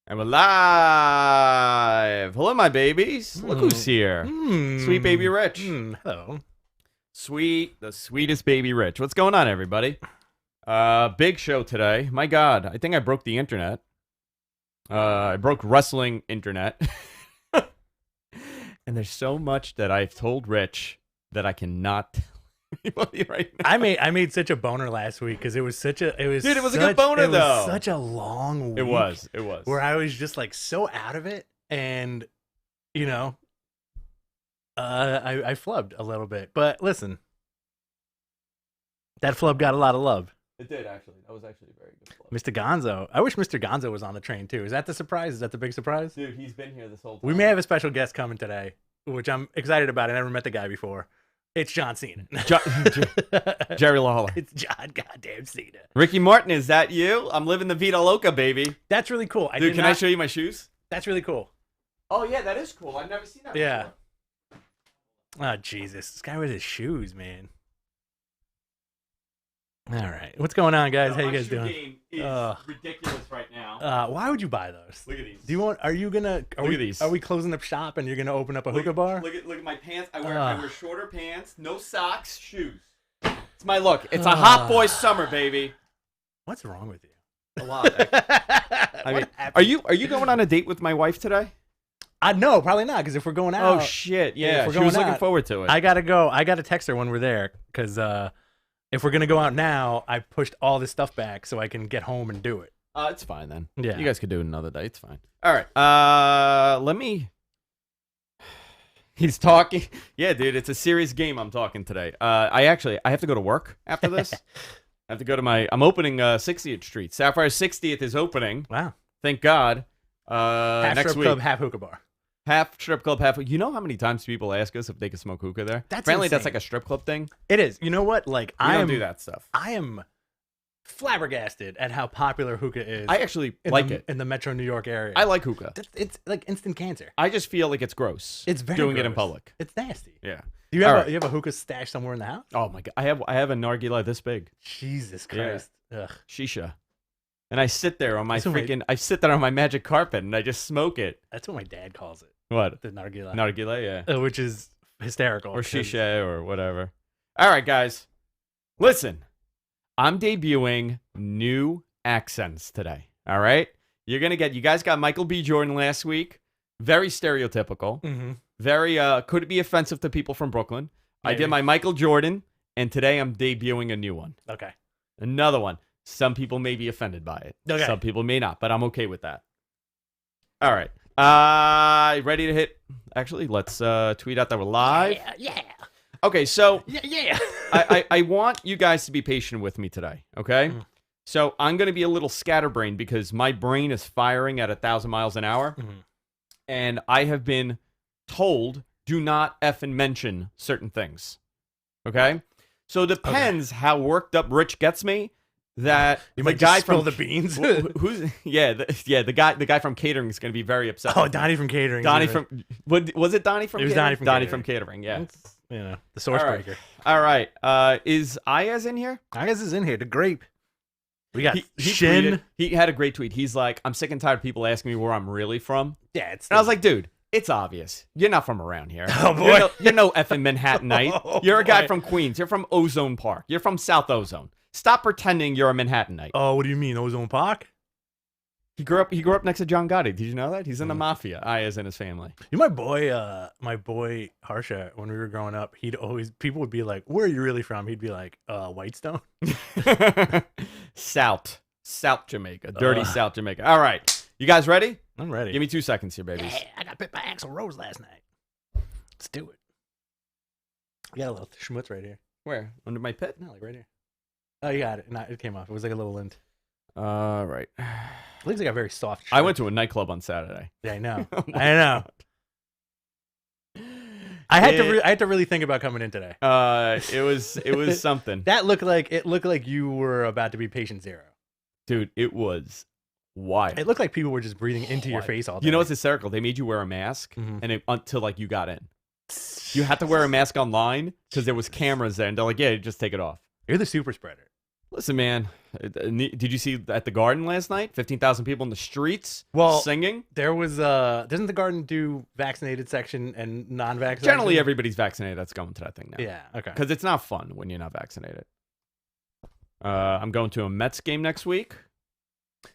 And we're live. Hello, my babies. Look who's here. Sweet baby Rich. Hello. The sweetest baby Rich. What's going on, everybody? Big show today. My God, I think I broke the internet. I broke wrestling internet. And there's so much that I've told Rich that I cannot tell anybody right now. I made such a boner last week because it was a good boner though. It was such a long week. It was where I was just like so out of it, and you know, I flubbed a little bit. But listen, that flub got a lot of love. It did actually. That was actually a very good flub. Mr. Gonzo. I wish Mr. Gonzo was on the train too. Is that the surprise? Is that the big surprise? Dude, he's been here this whole time. We may have a special guest coming today, which I'm excited about. I never met the guy before. It's John Cena. Jerry Lawler. It's John goddamn Cena. Ricky Martin, is that you? I'm living the Vida Loca, baby. That's really cool. Dude, can I show you my shoes? That's really cool. Oh, yeah, that is cool. I've never seen that Yeah. before. Oh, Jesus. This guy with his shoes, man. All right. What's going on, guys? How you guys doing? Game is ridiculous right now. Why would you buy those? Look at these. Look at these. Are we closing up shop and you're going to open up a hookah bar? Look at my pants. I wear shorter pants, no socks, shoes. It's my look. It's a hot boy summer, baby. What's wrong with you? A lot. I mean, are you going on a date with my wife today? No, probably not, because if we're going out. Oh, shit. Yeah, she was looking forward to it. I got to go. I got to text her when we're there, because if we're going to go out now, I pushed all this stuff back so I can get home and do it. It's fine then. Yeah. You guys could do it another day. It's fine. All right. Let me. He's talking. Yeah, dude, it's a serious game I'm talking today. I have to go to work after this. I have to go to I'm opening 60th Street. Sapphire 60th is opening. Wow. Thank God. Half next strip week. club, half hookah bar. Half strip club, half. You know how many times people ask us if they can smoke hookah there? Apparently, that's like a strip club thing. It is. You know what? Like, I don't do that stuff. I am flabbergasted at how popular hookah is. I actually like it in the Metro New York area. I like hookah. It's like instant cancer. I just feel like it's gross. It's very doing gross. it in public. It's nasty. Yeah. You have a hookah stash somewhere in the house? Oh my God! I have a nargile this big. Jesus Christ. Yeah. Ugh. Shisha. And I sit there on my I sit there on my magic carpet and I just smoke it. That's what my dad calls it. What? The nargile. Nargile, yeah. Which is hysterical. Or shisha or whatever. All right, guys. Listen, I'm debuting new accents today. All right? You guys got Michael B. Jordan last week. Very stereotypical. Mm-hmm. Very, could be offensive to people from Brooklyn. Maybe. I did my Michael Jordan, and today I'm debuting a new one. Okay. Another one. Some people may be offended by it. Okay. Some people may not, but I'm okay with that. All right. Ready to hit? Actually, let's tweet out that we're live. Yeah. Okay, so Yeah. I want you guys to be patient with me today, okay? Mm. So I'm going to be a little scatterbrained because my brain is firing at 1,000 miles an hour, and I have been told do not effing mention certain things, okay? So it depends how worked up Rich gets me. That you the might guy just spill from the beans. who's the guy from catering is going to be very upset. Oh, Donnie from catering. Donnie from was it Donnie from? It was catering? Donnie from catering. Yeah, the source breaker. All right. Is Ayaz in here? Ayaz is in here. The grape. We got he Shin. tweeted, he had a great tweet. He's like, I'm sick and tired of people asking me where I'm really from. Yeah, and I was like, dude, it's obvious. You're not from around here. Oh boy, you're no effing Manhattanite. Oh, you're a guy boy. from Queens. You're from Ozone Park. You're from South Ozone. Stop pretending you're a Manhattanite. Oh, what do you mean, Ozone Park? He grew up next to John Gotti. Did you know that? He's in the mafia. Ayaz and his family. You know, my boy Harsha, when we were growing up, people would be like, "Where are you really from?" He'd be like, "Whitestone." South Jamaica. Dirty South Jamaica. All right. You guys ready? I'm ready. Give me 2 seconds here, babies. Yeah, I got bit by Axl Rose last night. Let's do it. I got a little schmutz right here. Where? Under my pit? No, like right here. Oh, you got it. No, it came off. It was like a little lint. All right. It looks like a very soft shirt. I went to a nightclub on Saturday. Yeah, I know. Oh I know. I had to really think about coming in today. It was something. It looked like you were about to be patient zero. Dude, it was wild. It looked like people were just breathing into your face all day. You know what's hysterical? They made you wear a mask, and until like you got in, you had to Jesus. wear a mask online because there was cameras there, and they're like, "Yeah, just take it off." You're the super spreader. Listen, man, Did you see at the Garden last night? 15,000 people in the streets singing. There was doesn't the Garden do vaccinated section and non-vaccinated? Generally, everybody's vaccinated that's going to that thing now. Yeah, okay. Because it's not fun when you're not vaccinated. I'm going to a Mets game next week.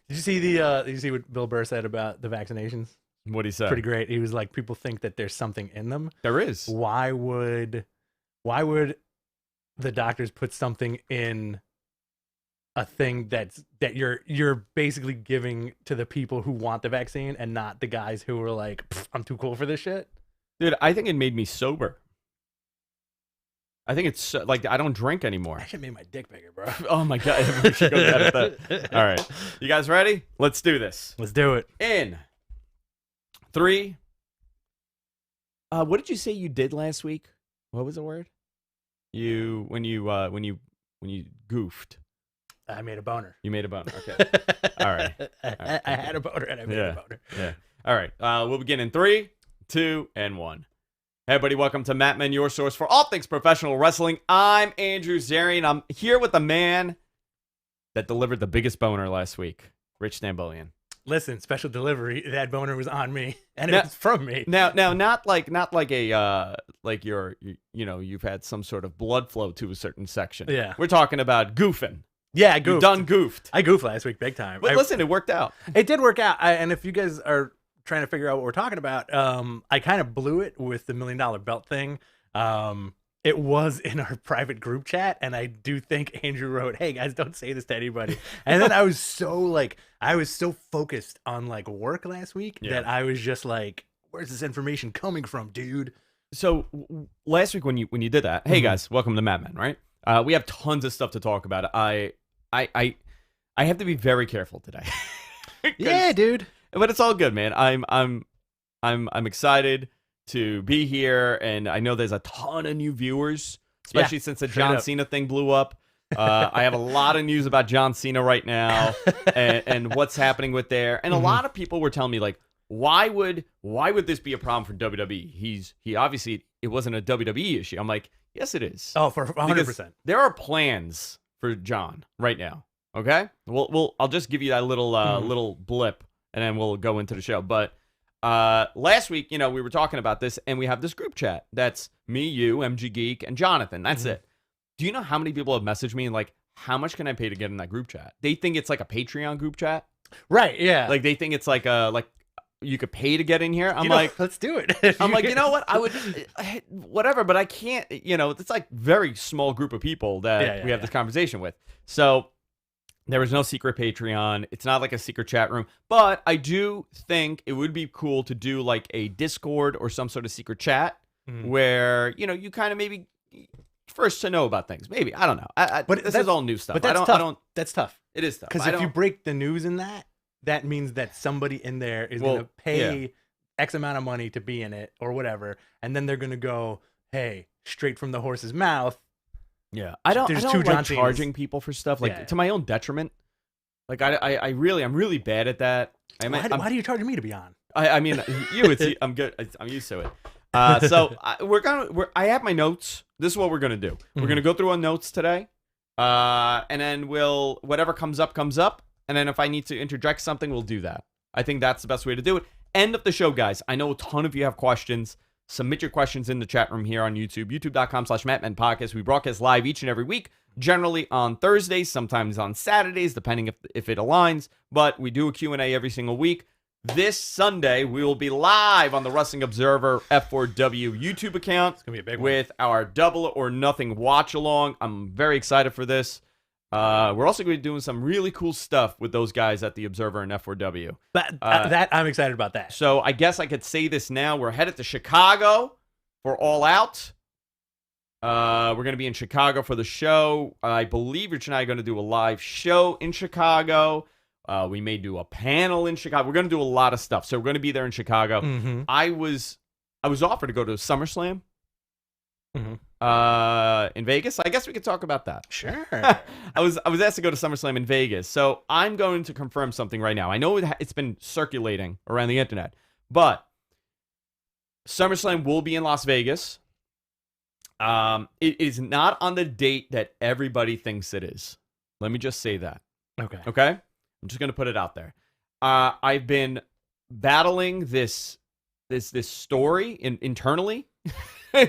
Did you see what Bill Burr said about the vaccinations? What'd he say? Pretty great. He was like, people think that there's something in them. There is. Why would the doctors put something in a thing that you're basically giving to the people who want the vaccine and not the guys who are like, I'm too cool for this shit? Dude, I think it made me sober. I think it's like I don't drink anymore. That shit made my dick bigger, bro. Oh my God. We should go get that. All right. You guys ready? Let's do this. Let's do it. In 3. What did you say you did last week? What was the word? When you goofed. I made a boner. You made a boner. Okay. All right. I had a boner and I made a boner. Yeah. All right. We'll begin in 3, 2, and 1. Hey, everybody. Welcome to Matt Men, your source for all things professional wrestling. I'm Andrew Zarian. I'm here with the man that delivered the biggest boner last week, Rich Stambolian. Listen, special delivery. That boner was on me, and it was from me. Now, not like a like you've had some sort of blood flow to a certain section. Yeah, we're talking about goofing. Yeah, I goofed. You done goofed. I goofed last week, big time. But listen, it worked out. It did work out. And if you guys are trying to figure out what we're talking about, I kind of blew it with the $1 million belt thing. It was in our private group chat, and I do think Andrew wrote, "Hey guys, don't say this to anybody." And then I was so focused on like work last week that I was just like, "Where's this information coming from, dude?" So last week when you did that, hey guys, welcome to Mad Men, right? We have tons of stuff to talk about. I have to be very careful today. Yeah, dude. But it's all good, man. I'm excited to be here, and I know there's a ton of new viewers, especially since the John Cena thing blew up. I have a lot of news about John Cena right now and what's happening with there. And a lot of people were telling me, like, why would this be a problem for WWE? He obviously, it wasn't a WWE issue. I'm like, yes, it is. Oh, for 100%. There are plans for John right now. Okay, I'll just give you that little blip, and then we'll go into the show. But last week, we were talking about this, and we have this group chat. That's me, you, MG Geek, and Jonathan. That's it. Do you know how many people have messaged me and like, how much can I pay to get in that group chat? They think it's like a Patreon group chat, right? Yeah, like they think it's like you could pay to get in here. I'm like, let's do it. I'm like, you know what? I would, whatever, but I can't. It's like very small group of people that we have this conversation with. So there was no secret Patreon. It's not like a secret chat room, but I do think it would be cool to do like a Discord or some sort of secret chat where you kind of maybe first to know about things. Maybe I don't know. But this is all new stuff. But that's tough. That's tough. It is tough because if you break the news in that means that somebody in there is going to pay X amount of money to be in it or whatever, and then they're going to go, "Hey, straight from the horse's mouth." Yeah, I don't like charging people for stuff to my own detriment. Like I'm really bad at that. Why do you charge me to be on? I mean, I'm good. I'm used to it. So I have my notes. This is what we're gonna do. We're gonna go through our notes today, and then whatever comes up, and then if I need to interject something, we'll do that. I think that's the best way to do it. End of the show, guys. I know a ton of you have questions. Submit your questions in the chat room here on YouTube, youtube.com/MattMenPodcast. We broadcast live each and every week, generally on Thursdays, sometimes on Saturdays, depending if it aligns. But we do a Q&A every single week. This Sunday, we will be live on the Wrestling Observer F4W YouTube account. It's going to be a big one. With our Double or Nothing watch-along. I'm very excited for this. We're also going to be doing some really cool stuff with those guys at the Observer and F4W. That I'm excited about that. So I guess I could say this now. We're headed to Chicago for All Out. We're going to be in Chicago for the show. I believe Rich and I are going to do a live show in Chicago. We may do a panel in Chicago. We're going to do a lot of stuff. So we're going to be there in Chicago. I was offered to go to SummerSlam. In Vegas. I guess we could talk about that. Sure. I was asked to go to SummerSlam in Vegas, so I'm going to confirm something right now. I know it's been circulating around the internet, but SummerSlam will be in Las Vegas. It is not on the date that everybody thinks it is. Let me just say that. Okay. Okay? I'm just going to put it out there. I've been battling this story internally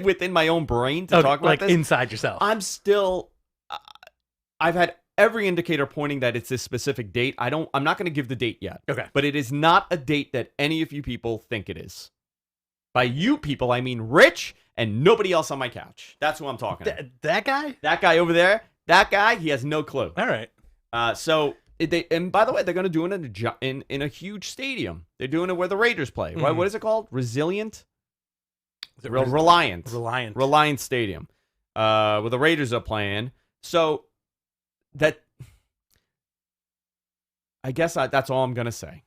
within my own brain to talk about like this. inside yourself. I'm still I've had every indicator pointing that it's this specific date. I'm not going to give the date yet. Okay. But it is not a date that any of you people think it is. By you people, I mean Rich and nobody else on my couch. That's who I'm talking about. That guy? That guy over there, that guy, he has no clue. All right. And by the way, they're going to do it in a huge stadium. They're doing it where the Raiders play. Mm. What is it called? Resilient? Is it Reliant. Reliant Stadium. Where the Raiders are playing. So that, I guess that's all I'm going to say.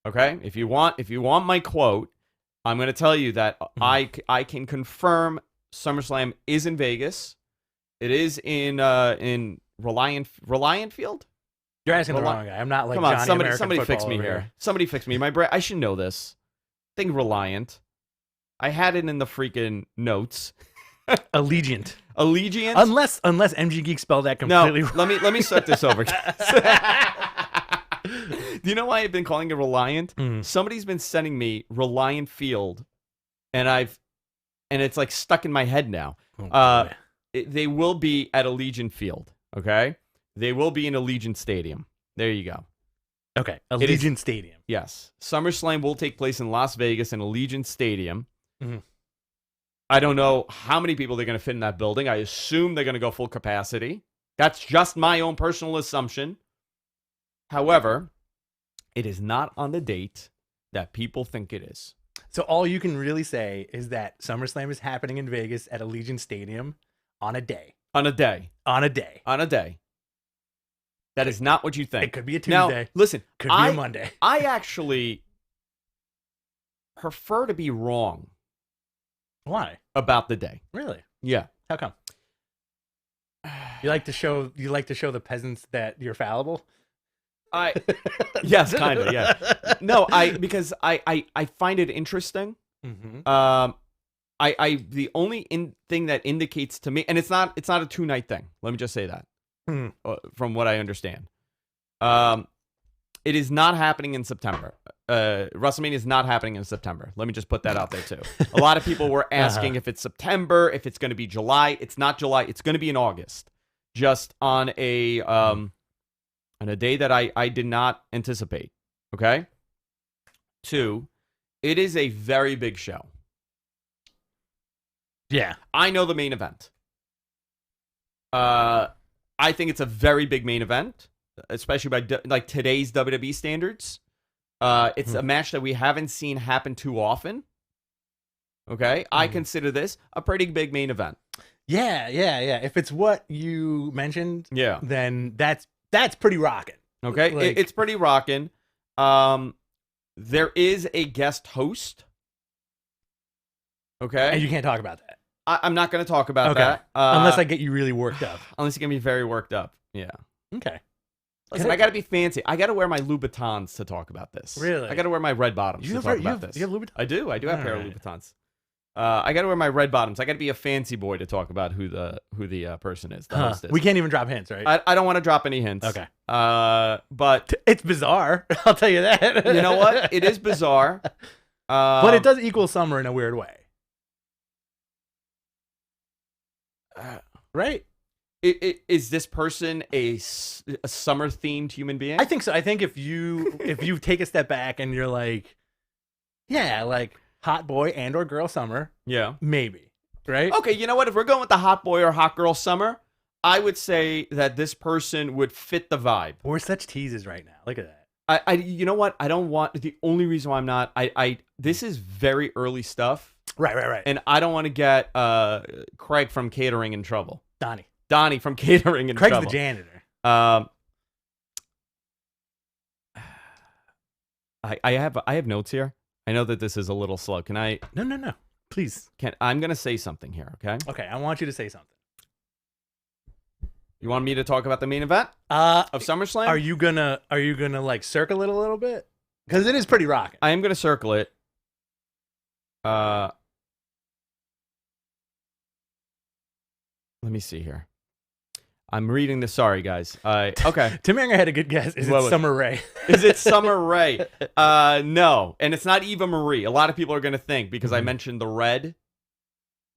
Okay? If you want my quote, I'm going to tell you that I can confirm SummerSlam is in Vegas. It is in Reliant Field. You're asking the wrong guy. I'm not like Come on, Johnny somebody fix me over here. Somebody fix me. My brain. I should know this. I think Reliant. I had it in the freaking notes. Allegiant. Allegiant. Unless MG Geek spelled that completely wrong. Let me start this over. Do you know why I've been calling it Reliant? Somebody's been sending me Reliant Field, and it's like stuck in my head now. They will be at Allegiant Field. Okay, they will be in Allegiant Stadium. There you go. Okay, Allegiant Stadium. Yes, SummerSlam will take place in Las Vegas in Allegiant Stadium. Mm-hmm. I don't know how many people they're going to fit in that building. I assume they're going to go full capacity. That's just my own personal assumption. However, it is not on the date that people think it is. So all you can really say is that SummerSlam is happening in Vegas at Allegiant Stadium on a day. On a day. That is not what you think. It could be a Tuesday. Now, listen. Could be a Monday. I actually prefer to be wrong. Why? About the day. Really? Yeah. How come? You like to show the peasants that you're fallible? Yes, kind of, yeah. No, because I find it interesting. Mm-hmm. The only thing that indicates to me, and it's not a 2-night thing. Let me just say that. From what I understand, it is not happening in September. WrestleMania is not happening in September. Let me just put that out there too. A lot of people were asking if it's September, if it's going to be July. It's not July. It's going to be in August. Just on a day that I did not anticipate. Okay. 2, it is a very big show. Yeah, I know the main event. I think it's a very big main event, especially by like today's WWE standards. It's a match that we haven't seen happen too often. Okay, I consider this a pretty big main event. Yeah. If it's what you mentioned, then that's pretty rocking. Okay, Like, it's pretty rocking. There is a guest host. Okay, and you can't talk about that. I'm not going to talk about that. Unless I get you really worked up. Unless you get me very worked up. Yeah. Okay. Listen, I got to be fancy. I got to wear my Louboutins to talk about this. Really? I got to wear my red bottoms to talk about this. You have Louboutins? I do have a pair of Louboutins. I got to wear my red bottoms. I got to be a fancy boy to talk about who the person is. The host is. We can't even drop hints, right? I don't want to drop any hints. Okay. But it's bizarre. I'll tell you that. You know what? It is bizarre. But it does equal summer in a weird way. Right? Is this person a summer themed human being? I think so. I think if you take a step back and you're like, yeah, like hot boy and or girl summer, yeah, maybe, right? Okay, you know what? If we're going with the hot boy or hot girl summer, I would say that this person would fit the vibe. We're such teases right now. Look at that. You know what? I don't want. The only reason why I'm not. This is very early stuff. Right. And I don't want to get Craig from catering in trouble. Donnie from catering in Craig's trouble. the janitor. I have notes here. I know that this is a little slow. Can I? No. Please. I'm gonna say something here. Okay. Okay. I want you to say something. You want me to talk about the main event of SummerSlam? Are you gonna like circle it a little bit? Because it is pretty rocking. I am gonna circle it. Let me see here. I'm reading this. Sorry, guys. Okay. Tim Anger had a good guess. Is it Summer Rae? Is it Summer Rae? No. And it's not Eva Marie. A lot of people are going to think because I mentioned the red.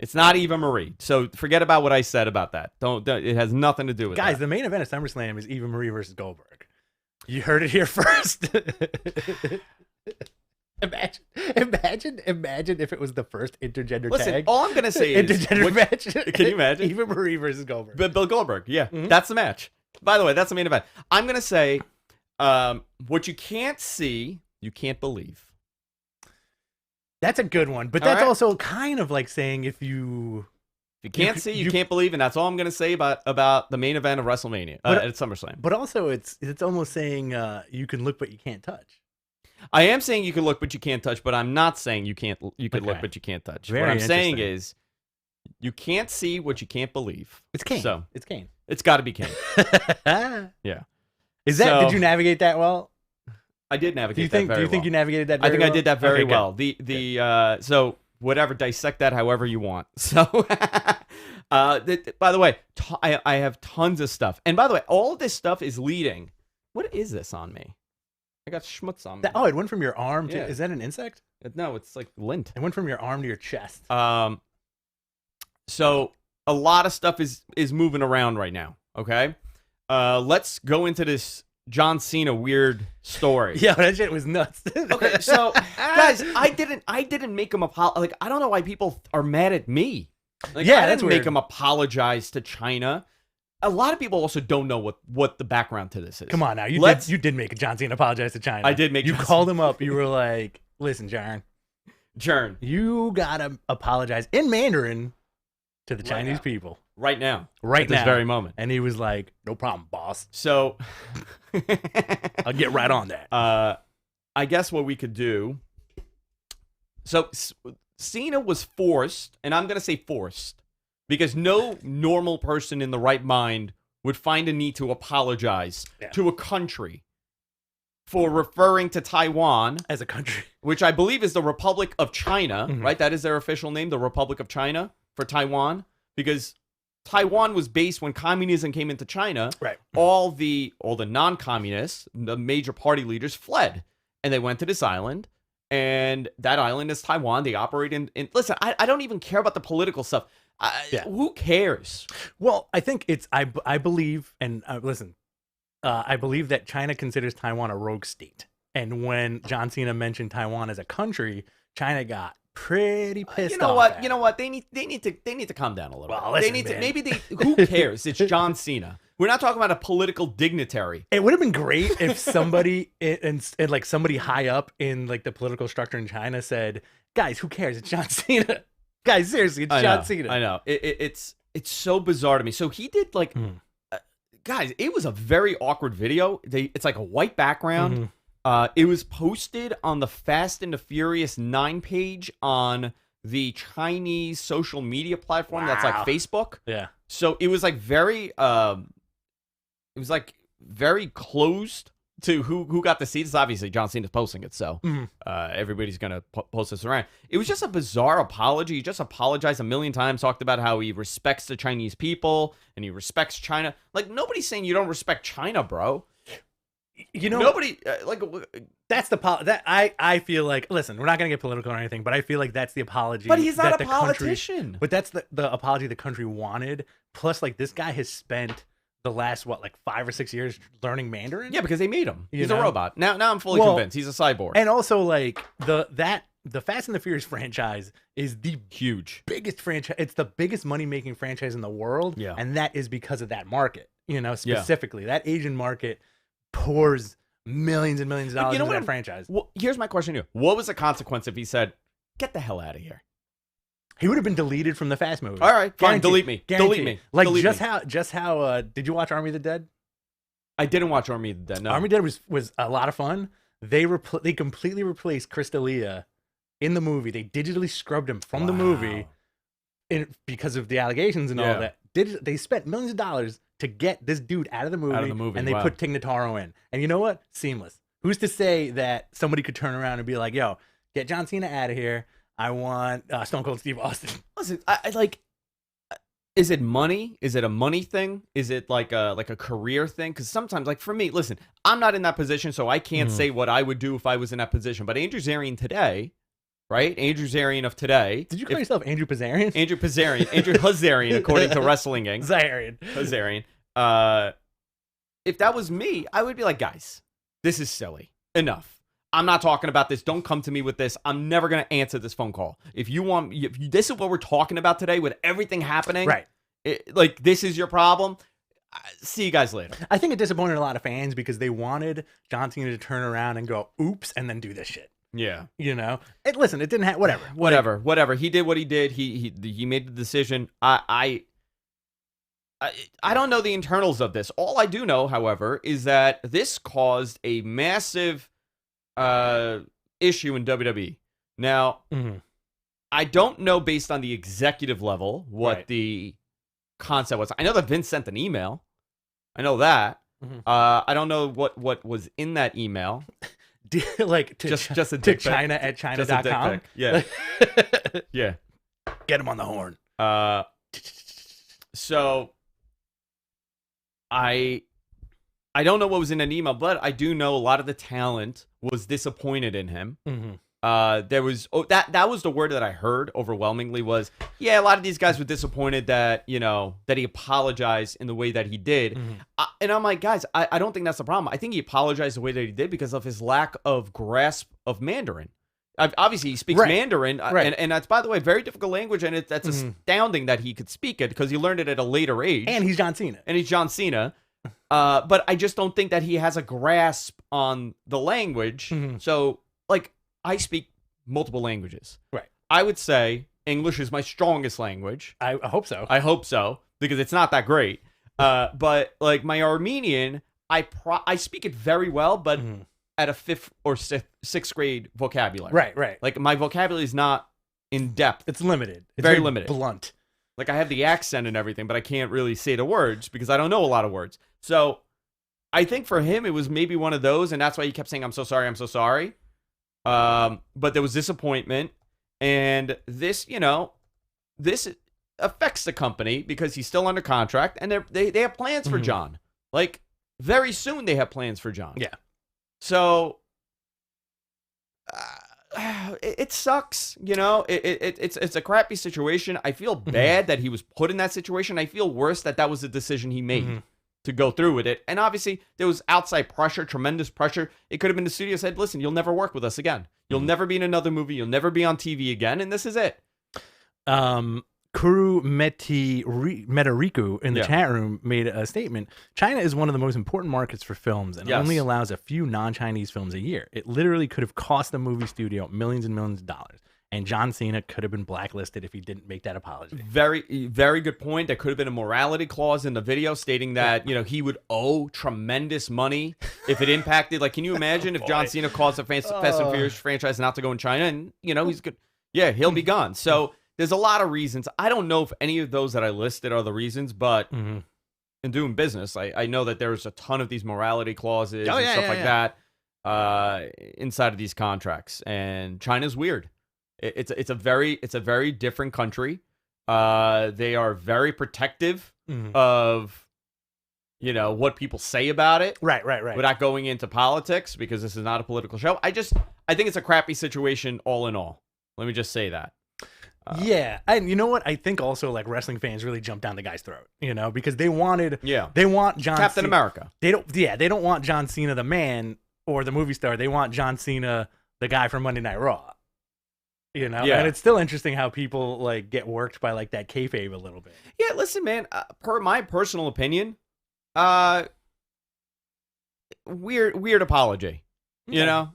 It's not Eva Marie. So forget about what I said about that. Don't it has nothing to do with Guys, that. the main event of SummerSlam is Eva Marie versus Goldberg. You heard it here first. Imagine if it was the first intergender tag. All I'm going to say is... Intergender match. Can you imagine? Eva Marie versus Goldberg. Bill Goldberg, yeah. That's the match. By the way, that's the main event. I'm going to say, what you can't see, you can't believe. That's a good one. But that's also kind of like saying if you can't see, you can't believe, and that's all I'm going to say about the main event of WrestleMania at SummerSlam. But also, it's almost saying you can look, but you can't touch. I am saying you can look, but you can't touch. But I'm not saying you can look, but you can't touch. What I'm saying is, you can't see what you can't believe. It's Kane. So it's Kane. It's got to be Kane. Yeah. Is that? Did you navigate that well? I did navigate that very well. Do you think you navigated that very well? I think I did that very well. So whatever, dissect that however you want. So, by the way, I have tons of stuff. And by the way, all of this stuff is leading. What is this on me? I got schmutz on me. It went from your arm to... Is that an insect? No, it's like lint. It went from your arm to your chest. So a lot of stuff is moving around right now, okay? Let's go into this John Cena weird story. Yeah, that shit was nuts. Okay, so guys, I didn't make him apologize. Like, I don't know why people are mad at me. Like, I didn't make him apologize to China. A lot of people also don't know what the background to this is. Come on now, you did make John Cena apologize to China. I did make. You called him up. You were like, "Listen, Jern, you gotta apologize in Mandarin to the Chinese people right now, at this very moment." And he was like, "No problem, boss." So I'll get right on that. I guess what we could do. So Cena was forced, and I'm gonna say forced. Because no normal person in the right mind would find a need to apologize to a country for referring to Taiwan as a country, which I believe is the Republic of China, right? That is their official name, the Republic of China for Taiwan, because Taiwan was based when communism came into China. Right. All the non-communists, the major party leaders fled, and they went to this island. And that island is Taiwan. They operate in listen, I don't even care about the political stuff. Who cares? Well, I think it's I believe, and listen, I believe that China considers Taiwan a rogue state. And when John Cena mentioned Taiwan as a country, China got pretty pissed off. You know what? They need to calm down a little bit. Listen, Who cares? It's John Cena. We're not talking about a political dignitary. It would have been great if somebody and like somebody high up in like the political structure in China said, "Guys, who cares? It's John Cena." Guys, seriously, it's John Cena. I know. It's so bizarre to me. So he did like, guys, it was a very awkward video. It's like a white background. It was posted on the Fast and the Furious 9 page on the Chinese social media platform that's like Facebook. Yeah. So it was like very closed to who got the seats. Obviously, John Cena's posting it, so everybody's gonna post this around. It was just a bizarre apology. He just apologized a million times, talked about how he respects the Chinese people and he respects China. Like, nobody's saying you don't respect China, bro. You know, nobody that's the I feel like, listen, we're not gonna get political or anything, but I feel like that's the apology. But he's not a politician. But that's the apology the country wanted. Plus, like, this guy has spent the last 5 or 6 years learning Mandarin. Yeah, because they made him. He's a robot. Now I'm fully convinced he's a cyborg. And also, like, the Fast and the Furious franchise is the biggest franchise. It's the biggest money making franchise in the world. Yeah, and that is because of that market. Specifically, that Asian market pours millions and millions of dollars into that franchise. Well, here's my question to you: what was the consequence if he said, "Get the hell out of here"? He would have been deleted from the Fast movie. All right, fine. Delete me. Delete me. Like, delete just how did you watch Army of the Dead? I didn't watch Army of the Dead. No. Army of the Dead was a lot of fun. They completely replaced Chris D'Elia in the movie. They digitally scrubbed him from the movie because of the allegations and all that. They spent millions of dollars to get this dude out of the movie, and they put Tig Notaro in. And you know what? Seamless. Who's to say that somebody could turn around and be like, "Yo, get John Cena out of here. I want Stone Cold Steve Austin." Listen, Is it money? Is it a money thing? Is it like a career thing? Because sometimes, like for me, listen, I'm not in that position, so I can't say what I would do if I was in that position. But Andrew Zarian today, right? Andrew Zarian of today. Did you call yourself Andrew Pizzarian? Andrew Pizzarian. Andrew Hazarian, according to Wrestling Inc. Zarian. If that was me, I would be like, guys, this is silly. Enough. I'm not talking about this. Don't come to me with this. I'm never going to answer this phone call. If this is what we're talking about today with everything happening, right? Like, this is your problem. See you guys later. I think it disappointed a lot of fans because they wanted John Cena to turn around and go, oops, and then do this shit. Yeah. You know? Listen, it didn't have... Whatever. He did what he did. He made the decision. I don't know the internals of this. All I do know, however, is that this caused a massive issue in WWE. Now, I don't know based on the executive level what the concept was. I know that Vince sent an email. I know that. I don't know what was in that email. Like just a to China at China.com. Yeah. Yeah. Get him on the horn. So I don't know what was in an email, but I do know a lot of the talent was disappointed in him. There was that was the word that I heard overwhelmingly was, yeah, a lot of these guys were disappointed that, that he apologized in the way that he did. And I'm like, guys, I don't think that's the problem. I think he apologized the way that he did because of his lack of grasp of Mandarin. Obviously, he speaks Mandarin, and that's, by the way, very difficult language, and that's astounding that he could speak it because he learned it at a later age. And he's John Cena. But I just don't think that he has a grasp on the language. So, like, I speak multiple languages. Right. I would say English is my strongest language. I hope so. I hope so, because it's not that great. But, like, my Armenian, I speak it very well, but at a 5th or 6th grade vocabulary. Right. Like, my vocabulary is not in depth. It's limited. It's very limited. Blunt. Like, I have the accent and everything, but I can't really say the words because I don't know a lot of words. So I think for him, it was maybe one of those, and that's why he kept saying, I'm so sorry, I'm so sorry. But there was disappointment, and this, this affects the company because he's still under contract, and they have plans for John. Like, very soon they have plans for John. Yeah. So it sucks, it's a crappy situation. I feel bad that he was put in that situation. I feel worse that was the decision he made to go through with it. And obviously there was outside pressure, tremendous pressure. It could have been the studio said, listen, you'll never work with us again. You'll never be in another movie. You'll never be on TV again. And this is it. Kuru Metariku in the chat room made a statement. China is one of the most important markets for films and only allows a few non-Chinese films a year. It literally could have cost the movie studio millions and millions of dollars. And John Cena could have been blacklisted if he didn't make that apology. Very, very good point. There could have been a morality clause in the video stating that, he would owe tremendous money if it impacted. Like, can you imagine if John Cena caused the Fast and Furious franchise not to go in China and, he's good. Yeah, he'll be gone. So there's a lot of reasons. I don't know if any of those that I listed are the reasons, but in doing business, I know that there's a ton of these morality clauses and stuff like that inside of these contracts. And China's weird. It's a very different country. They are very protective of what people say about it. Right. Without going into politics, because this is not a political show. I think it's a crappy situation all in all. Let me just say that. Yeah, and you know what? I think also like wrestling fans really jumped down the guy's throat, because they want John Captain America. They don't want John Cena the man or the movie star. They want John Cena the guy from Monday Night Raw. And it's still interesting how people like get worked by like that kayfabe a little bit. Yeah, listen, man. Per my personal opinion, weird apology. Okay.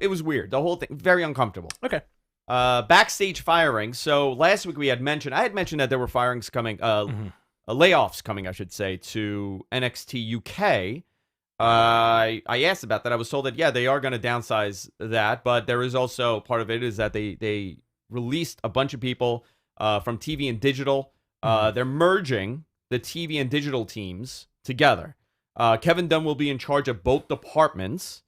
It was weird. The whole thing, very uncomfortable. Okay. Backstage firing. So last week I had mentioned that there were firings coming, layoffs coming, I should say, to NXT UK. I asked about that. I was told that, they are going to downsize that, but there is also part of it is that they released a bunch of people from TV and digital. They're merging the TV and digital teams together. Kevin Dunn will be in charge of both departments.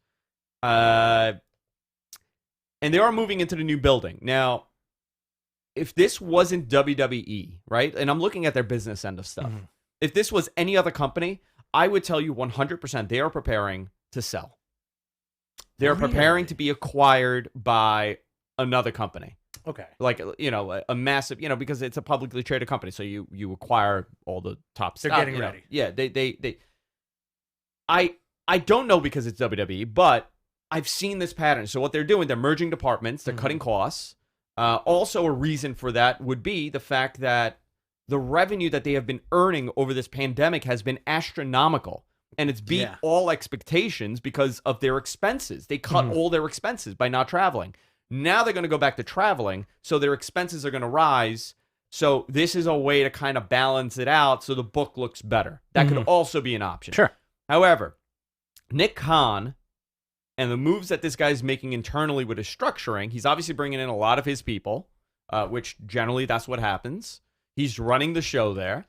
And they are moving into the new building. Now, if this wasn't WWE, right? And I'm looking at their business end of stuff. If this was any other company, I would tell you 100% they are preparing to sell. They're preparing to be acquired by another company. Okay. Like, a massive, because it's a publicly traded company. So you acquire all the top They're stuff. getting ready. Yeah, I don't know because it's WWE, but I've seen this pattern. So what they're doing, they're merging departments, they're cutting costs. Also, a reason for that would be the fact that the revenue that they have been earning over this pandemic has been astronomical. And it's beat all expectations because of their expenses. They cut all their expenses by not traveling. Now they're going to go back to traveling, so their expenses are going to rise. So this is a way to kind of balance it out so the book looks better. That could also be an option. Sure. However, Nick Khan and the moves that this guy's making internally with his structuring, he's obviously bringing in a lot of his people, which generally that's what happens. He's running the show there.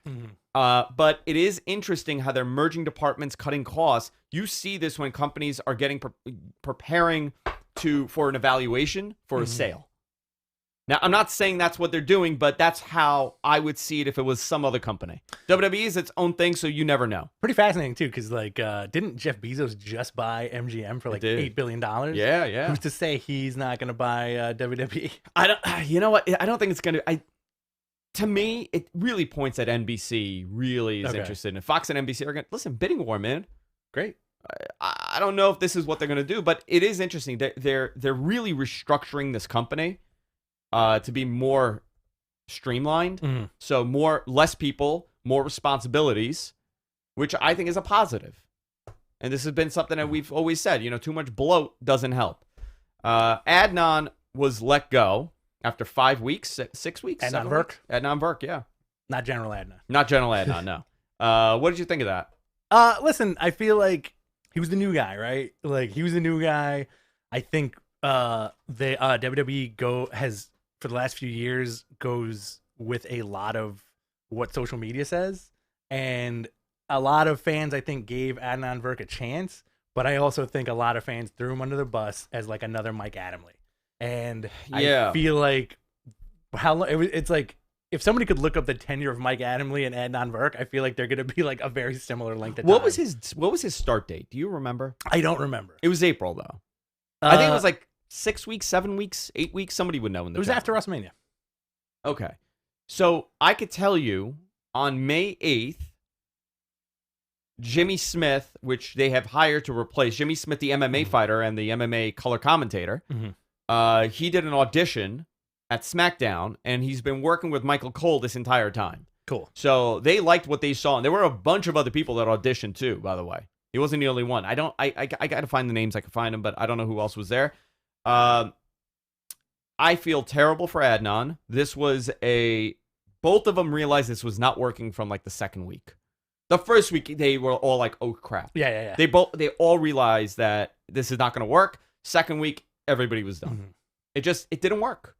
But it is interesting how they're merging departments, cutting costs. You see this when companies are getting preparing for an evaluation for a sale. Now, I'm not saying that's what they're doing, but that's how I would see it if it was some other company. WWE is its own thing, so you never know. Pretty fascinating, too, because, didn't Jeff Bezos just buy MGM for, $8 billion? Yeah. Who's to say he's not going to buy WWE? You know what? I don't think it's going to... To me, it really points that NBC really is interested. And Fox and NBC are going to... Listen, bidding war, man. Great. I don't know if this is what they're going to do, but it is interesting. They're really restructuring this company to be more streamlined. So less people, more responsibilities, which I think is a positive. And this has been something that we've always said. Too much bloat doesn't help. Adnan was let go after 5 weeks, 6 weeks. Adnan Virk? Adnan Virk, yeah. Not General Adnan. Not General Adnan, no. What did you think of that? Listen, I feel like he was the new guy, right? He was the new guy. I think WWE has, for the last few years, goes with a lot of what social media says. And a lot of fans, I think, gave Adnan Virk a chance. But I also think a lot of fans threw him under the bus as another Mike Adamle. And I feel like it's like if somebody could look up the tenure of Mike Adamle and Adnan Virk, I feel like they're going to be a very similar length of time. What was his start date? Do you remember? I don't remember. It was April though. I think it was 6 weeks, 7 weeks, 8 weeks. Somebody would know. It was after WrestleMania. Okay, so I could tell you on May 8th, Jimmy Smith, which they have hired to replace Jimmy Smith, the MMA fighter and the MMA color commentator. He did an audition at SmackDown, and he's been working with Michael Cole this entire time. Cool. So they liked what they saw, and there were a bunch of other people that auditioned too, by the way. He wasn't the only one. I got to find the names. I can find them, but I don't know who else was there. I feel terrible for Adnan. Both of them realized this was not working from the second week. The first week, they were all like, oh, crap. Yeah. They all realized that this is not going to work. Second week, everybody was done. It didn't work.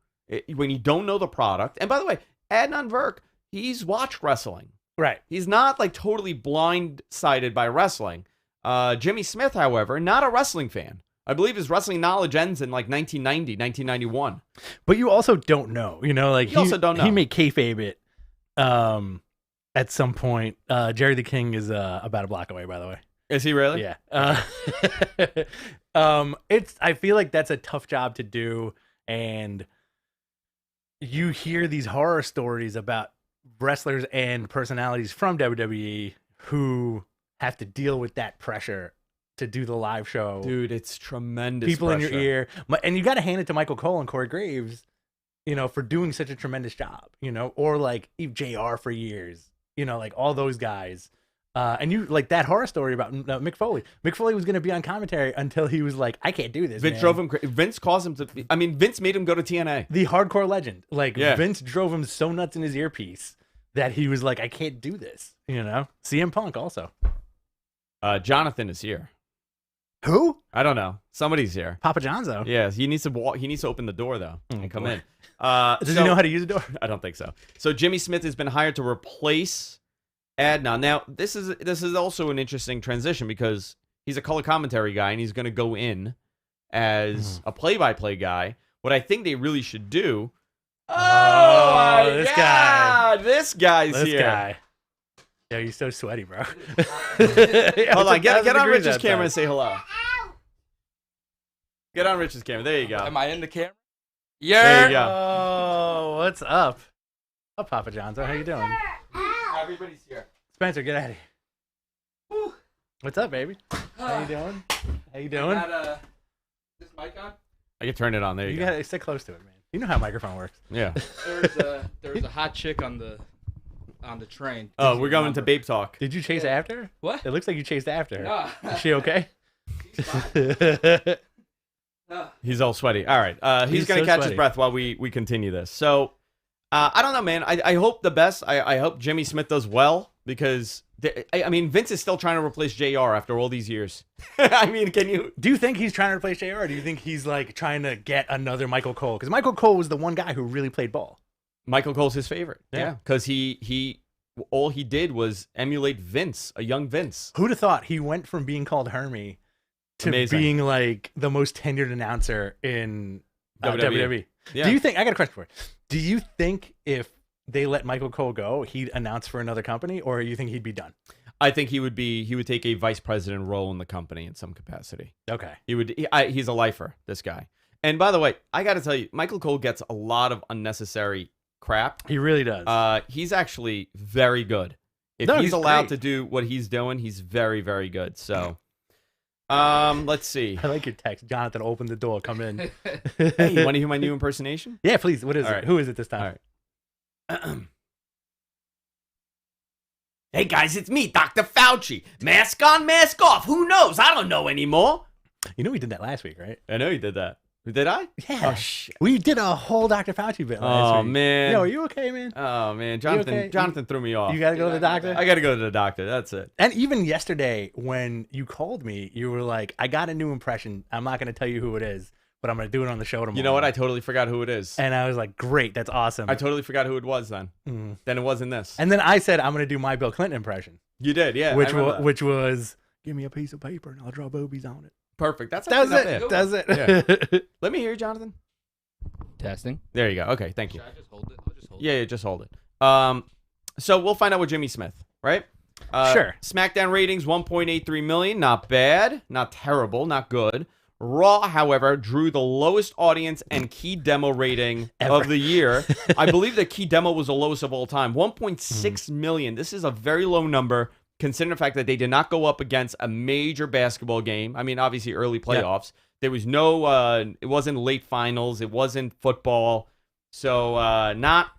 When you don't know the product. And by the way, Adnan Virk, he's watched wrestling. Right. He's not totally blindsided by wrestling. Jimmy Smith, however, not a wrestling fan. I believe his wrestling knowledge ends in 1990, 1991. But you also don't know. You also don't know. He may kayfabe it at some point. Jerry the King is about a block away, by the way. Is he really? Yeah. I feel like that's a tough job to do, and you hear these horror stories about wrestlers and personalities from WWE who have to deal with that pressure to do the live show. Dude, it's tremendous people pressure. in your ear. And you got to hand it to Michael Cole and Corey Graves, for doing such a tremendous job, or Eve JR for years, all those guys. And you that horror story about Mick Foley. Mick Foley was going to be on commentary until he was like, I can't do this. Vince caused him to. Vince made him go to TNA. The hardcore legend. Vince drove him so nuts in his earpiece that he was like, I can't do this. CM Punk also. Jonathan is here. Who? I don't know. Somebody's here. Papa Johnzo. Yeah, he needs to walk. He needs to open the door though and come in. Does he know how to use the door? I don't think so. So Jimmy Smith has been hired to replace Adnan. Now, this is also an interesting transition because he's a color commentary guy and he's going to go in as a play-by-play guy. What I think they really should do, my this God. This guy's This here. guy. Yo, you're so sweaty, bro. Hold on. Get on Rich's camera outside. and say hello. Get on Rich's camera. There you go. Am I in the camera? There you go. Oh, what's up? Oh, Papa John's. How you doing? Everybody's here. Spencer, get out of here. What's up, baby? How you doing? How you doing? This mic on? I can turn it on. There you, You go. gotta sit close to it, man. You know how a microphone works. Yeah. There was a hot chick on the train. Oh, we're going to Babe Talk. Did you chase after her? What? It looks like you chased after her. Nah. Is she okay? She's fine. Nah. He's all sweaty. All right. He's He's going to so catch his sweaty. breath while we continue this. So, I don't know, man. I hope the best. I hope Jimmy Smith does well because, I mean, Vince is still trying to replace JR after all these years. I mean, can you... Do you think he's trying to replace JR, or do you think he's like trying to get another Michael Cole? Because Michael Cole was the one guy who really played ball. Michael Cole's his favorite. Yeah. Yeah. Because all he did was emulate Vince, a young Vince. Who'd have thought he went from being called Hermie to Amazing. being like the most tenured announcer in WWE? Yeah. Do you think, I got a question for you. Do you think if they let Michael Cole go, he'd announce for another company, or you think he'd be done? I think he would take a vice president role in the company in some capacity. Okay. He's a lifer, this guy. And by the way, I got to tell you, Michael Cole gets a lot of unnecessary crap. He really does. He's actually very good. If No, he's he's allowed great. to do what he's doing, he's very, very good. So, let's see. I like your text. Jonathan, open the door. Come in. Hey, you want to hear my new impersonation? Yeah, please. What is All it? right. Who is it this time? All right. Hey guys, it's me, Dr. Fauci. Mask on, mask off. Who knows? I don't know anymore. You know we did that last week, right? I know you did that. Did I? Yeah. Oh shit. We did a whole Dr. Fauci bit last Oh week. man. Yo, are you okay, man? Oh man, okay? Jonathan threw me off. You got to go to the doctor? I got to go to the doctor. That's it. And even yesterday, when you called me, you were like, I got a new impression. I'm not going to tell you who it is, but I'm going to do it on the show tomorrow. You know what? I totally forgot who it is. And I was like, great. That's awesome. I totally forgot who it was then. Mm. Then it wasn't this. And then I said, I'm going to do my Bill Clinton impression, You did, yeah. which I remember that. which was, give me a piece of paper and I'll draw boobies on it. Perfect. That's Does actually it? not bad. Does it? Yeah. Let me hear you, Jonathan. Testing. There you go. Okay, thank you. Should I just hold it? I'll just hold it. Yeah, just hold it. So we'll find out with Jimmy Smith, right? Sure. SmackDown ratings 1.83 million, not bad, not terrible, not good. Raw, however, drew the lowest audience and key demo rating Ever. of the year. I believe the key demo was the lowest of all time, 1.6 million. This is a very low number considering the fact that they did not go up against a major basketball game. I mean, obviously early playoffs. There was no, it wasn't late finals. It wasn't football. So not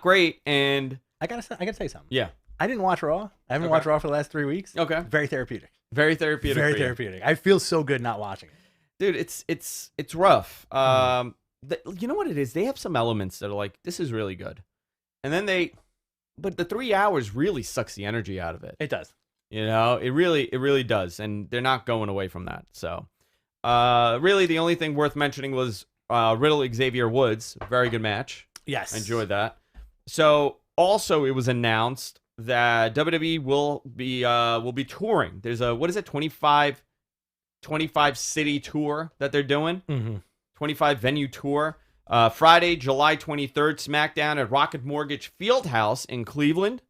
great. And I gotta say something. yeah, I didn't watch Raw. I haven't Okay. watched Raw for the last 3 weeks. okay. Very therapeutic. Very therapeutic. Very for you. therapeutic. I feel so good not watching it. Dude, it's rough. You know what it is? They have some elements that are like, this is really good. And then but the 3 hours really sucks the energy out of it. It does. You know, it really does. And they're not going away from that. So, really the only thing worth mentioning was Riddle Xavier Woods. Very good match. Yes. I enjoyed that. So, also it was announced that WWE will be touring. There's a, what is it, 25 city tour that they're doing. Mm-hmm. 25 venue tour. Friday, July 23rd, SmackDown at Rocket Mortgage Fieldhouse in Cleveland.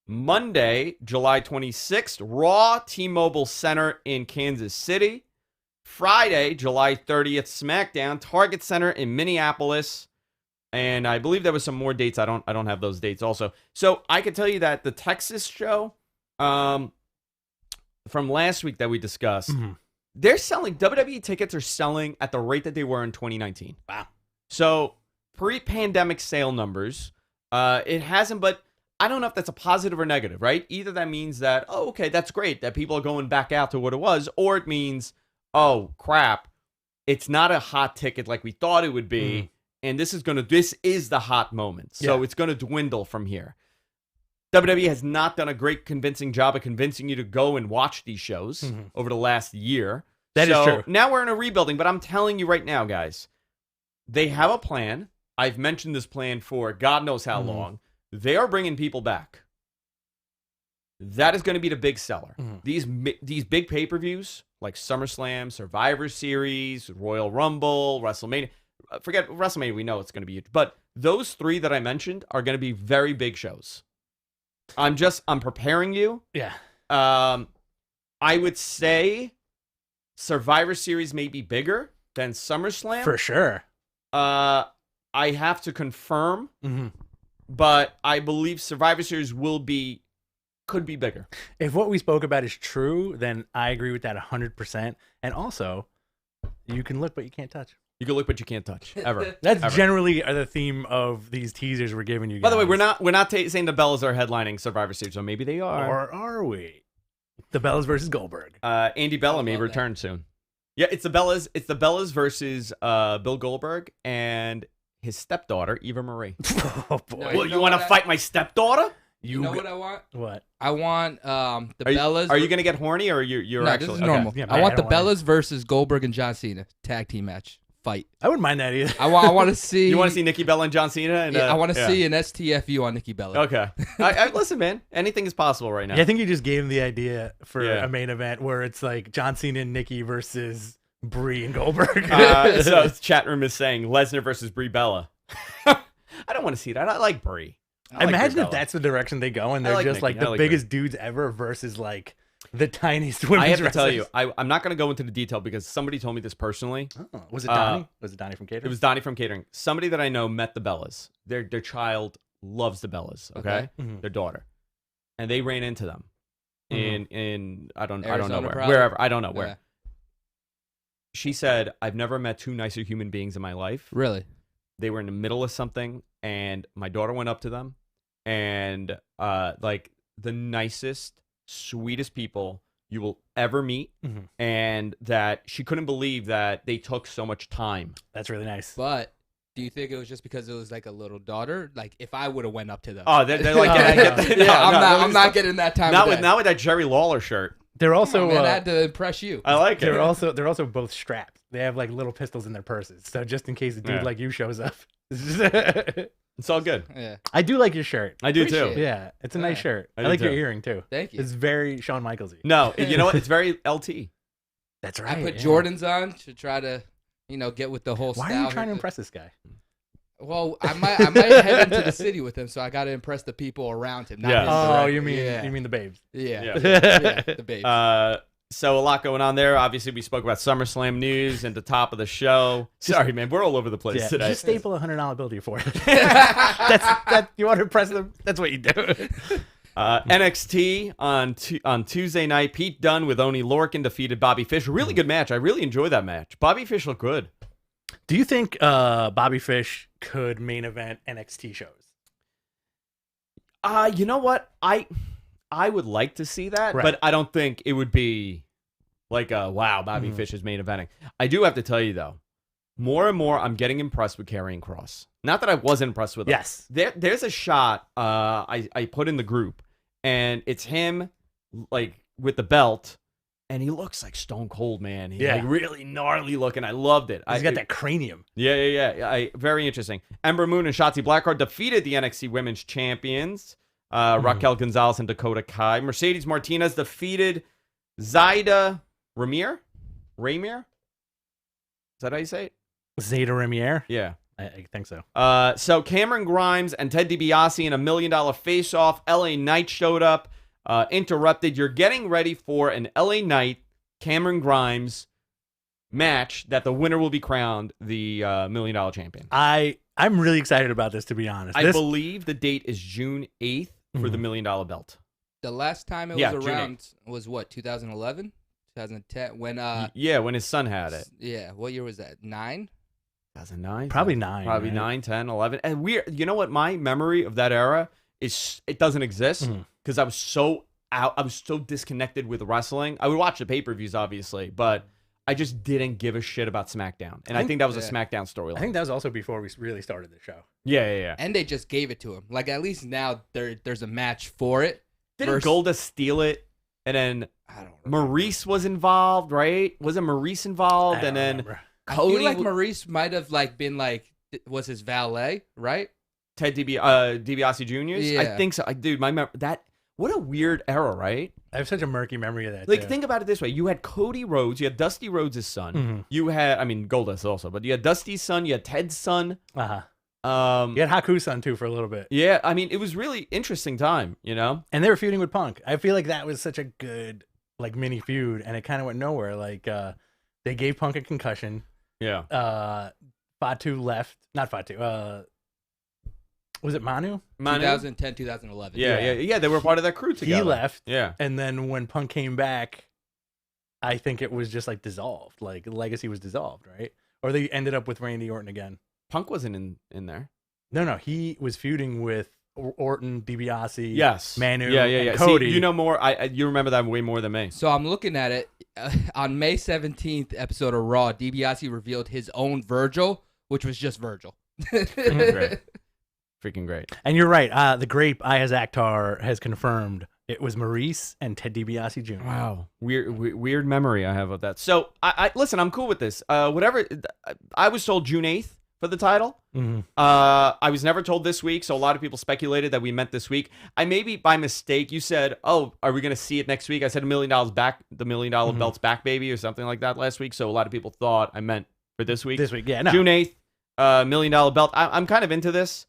Monday, July 26th, Raw T-Mobile Center in Kansas City. Friday, July 30th, SmackDown Target Center in Minneapolis. And I believe there was some more dates. I don't have those dates also. So I can tell you that the Texas show from last week that we discussed, Mm-hmm. they're selling, WWE tickets are selling at the rate that they were in 2019. Wow. So pre-pandemic sale numbers, it hasn't, but I don't know if that's a positive or negative, right? Either that means that, oh, okay, that's great, that people are going back out to what it was, or it means, oh, crap, it's not a hot ticket like we thought it would be, and this is the hot moment. So Yeah. it's going to dwindle from here. WWE has not done a great convincing job of convincing you to go and watch these shows over the last year. That is true. Now we're in a rebuilding, but I'm telling you right now, guys, they have a plan. I've mentioned this plan for God knows how long. They are bringing people back. That is going to be the big seller. These big pay-per-views like SummerSlam, Survivor Series, Royal Rumble, WrestleMania, forget WrestleMania. We know it's going to be huge, but those 3 that I mentioned are going to be very big shows. I'm preparing you. Yeah. I would say Survivor Series may be bigger than SummerSlam. For sure. I have to confirm, but I believe Survivor Series could be bigger. If what we spoke about is true, then I agree with that 100%. And also, you can look, but you can't touch. You can look, but you can't touch ever. That's generally the theme of these teasers we're giving you guys. By the way, we're not saying the Bellas are headlining Survivor Series, or maybe they are. Or are we? The Bellas versus Goldberg. Andy Bella may return soon. Yeah, it's the Bellas. It's the Bellas versus Bill Goldberg and his stepdaughter Eva Marie. Oh boy! No, Well, you want to fight my stepdaughter? You know what I want? What? I want the Bellas. Are you gonna get horny, or you're no, actually? this is okay. normal. Yeah, I want the don't wanna- Bellas versus Goldberg and John Cena tag team match fight. I wouldn't mind that either. I want to see. You want to see Nikki Bella and John Cena? And, I want to see an STFU on Nikki Bella. Okay. I listen, man. Anything is possible right now. Yeah, I think you just gave him the idea for Yeah. a main event where it's like John Cena and Nikki versus Brie and Goldberg. So chat room is saying Lesnar versus Brie Bella. I don't want to see that. I like Brie. I like Imagine Brie if Bella. that's the direction they go and I they're like just Nikki. like I the like biggest dudes ever versus like the tiniest women's I have to tell wrestlers. you, I'm not going to go into the detail because somebody told me this personally. Oh, was it Donnie? Was it Donnie from Catering? It was Donnie from Catering. Somebody that I know met the Bellas. Their child loves the Bellas. Okay, Mhm. their daughter, and they ran into them in I don't know Arizona, where, probably? wherever I don't know where. Yeah. She said, "I've never met 2 nicer human beings in my life." Really? They were in the middle of something, and my daughter went up to them, and like the nicest, sweetest people you will ever meet, Mhm. and that she couldn't believe that they took so much time. That's really nice. But do you think it was just because it was like a little daughter? Like if I would have went up to them. Oh, they're like, I'm not getting that time. Not of with day. not with that Jerry Lawler shirt. They're also Man, I had to impress you. I like it. they're also both strapped. They have like little pistols in their purses, so just in case a dude Yeah. like you shows up. It's all good. Yeah. I do like your shirt. I do Appreciate too. it. Yeah, it's a nice Yeah. shirt. I I do like your too. earring too. Thank you. It's very Shawn Michaelsy. No, you know what? It's very LT. That's right. I put yeah. Jordans on to try to, get with the whole Why style. are you trying to here. impress this guy? Well, I might head into the city with him, so I got to impress the people around him. Not Yeah. his Oh, direct- you mean yeah. the babes? Yeah. Yeah. Yeah, the babes. So a lot going on there. Obviously, we spoke about SummerSlam news and the top of the Sorry, man, we're all over the place Yeah, today. just staple $100 bill to your forehead. That you want to impress them. That's what you do. NXT on Tuesday night. Pete Dunne with Oney Lorcan defeated Bobby Fish. Really good match. I really enjoyed that match. Bobby Fish looked good. Do you think Bobby Fish could main event NXT shows? You know what? I would like to see that, Right. but I don't think it would be like a wow, Bobby Fish is main eventing. I do have to tell you though, more and more I'm getting impressed with Karrion Kross. Not that I wasn't impressed with him. Yes. There's a shot I put in the group, and it's him like with the belt, and he looks like Stone Cold, man. He's Yeah. like really gnarly looking. I loved it. He's got that cranium. Yeah. Very interesting. Ember Moon and Shotzi Blackheart defeated the NXT Women's Champions, Raquel Gonzalez and Dakota Kai. Mercedes Martinez defeated Zaida Ramir. Is that how you say it? Zeta Remier? Yeah. I think so. So Cameron Grimes and Ted DiBiase in $1 million face-off. LA Knight showed up, interrupted. You're getting ready for an LA Knight Cameron Grimes match that the winner will be crowned the $1 million champion. I'm really excited about this, to be honest. I believe the date is June 8th for the $1 million belt. The last time it Yeah, was June around was what, 2011, 2010, when Yeah, when his son had it. yeah, what year was that? 9? 2009? Probably 9. Probably right? 9, 10, 11. And you know what? My memory of that era is it doesn't exist because I was so disconnected with wrestling. I would watch the pay-per-views, obviously, but I just didn't give a shit about SmackDown. And I think that was a SmackDown storyline. I think that was also before we really started the show. Yeah. And they just gave it to him. Like at least now there's a match for it. Didn't Goldust steal it? And then I don't remember. Maurice was involved, right? Wasn't Maurice involved? I And don't then remember. I feel like Cody Maurice might have been was his valet, right? Ted DiBiase Jr.'s? I Yeah. think so. Dude, that What a weird era, right? I have such a murky memory of that. Like, too. think about it this way. You had Cody Rhodes. You had Dusty Rhodes' son. You had, I mean, Goldust also, but you had Dusty's son. You had Ted's son. You had Haku's son, too, for a little bit. Yeah, I mean, it was really interesting time, you know? And they were feuding with Punk. I feel like that was such a good, like, mini feud, and it kind of went nowhere. Like, they gave Punk a concussion. Yeah. Fatu left. Not Fatu. Was it Manu? 2010, 2011. Yeah. They were part of that crew together. He left. Yeah. And then when Punk came back, I think it was just like dissolved. Like Legacy was dissolved, right? Or they ended up with Randy Orton again. Punk wasn't in there. No. He was feuding with Orton, DiBiase, Yes. Manu, Yeah. and Cody. See, you know more. You remember that way more than me. So I'm looking at it. On May 17th episode of Raw, DiBiase revealed his own Virgil, which was just Virgil. Great. Freaking great. And you're right. The Grape, Ayaz Akhtar, has confirmed it was Maurice and Ted DiBiase Jr. Wow. Weird memory I have of that. So, I listen, I'm cool with this. Whatever. I was told June 8th for the title. I was never told this week, so a lot of people speculated that we meant this week. I maybe by mistake, you said, oh, are we going to see it next week? I said $1 million back, the $1 million belts back, baby, or something like that last week. So a lot of people thought I meant for this week. This week, yeah. No. June 8th, $1 million belt. I'm kind of into this.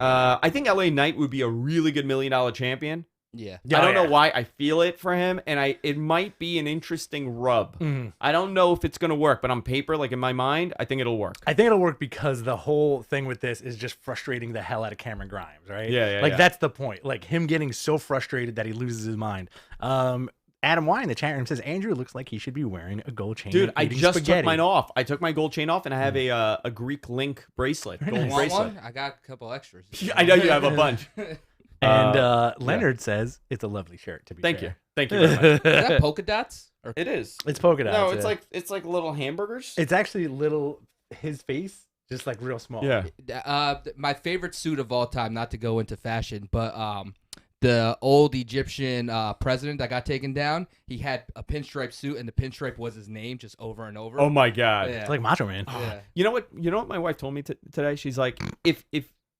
I think LA Knight would be a really good $1 million champion. Yeah. I don't know why I feel it for him, and it might be an interesting rub. I don't know if it's going to work, but on paper, like in my mind, I think it'll work. I think it'll work because the whole thing with this is just frustrating the hell out of Cameron Grimes, right? Yeah. That's the point. Like him getting so frustrated that he loses his mind. Adam Y in the chat room says Andrew looks like he should be wearing a gold chain. Dude, I just spaghetti. took mine off. I took my gold chain off, and I have a Greek link bracelet. Gold Want bracelet. one? I got a couple extras. I know you have a bunch. And Leonard says it's a lovely shirt. To be Thank fair. you. Thank you very much. Is that polka dots? Or It is. It's polka dots. No, yeah. it's like little hamburgers. It's actually his face, just like real small. Yeah. My favorite suit of all time, not to go into fashion, but the old Egyptian president that got taken down, he had a pinstripe suit, and the pinstripe was his name just over and over. Oh my God. Yeah. It's like Macho Man. Yeah. You know what my wife told me today? She's like, if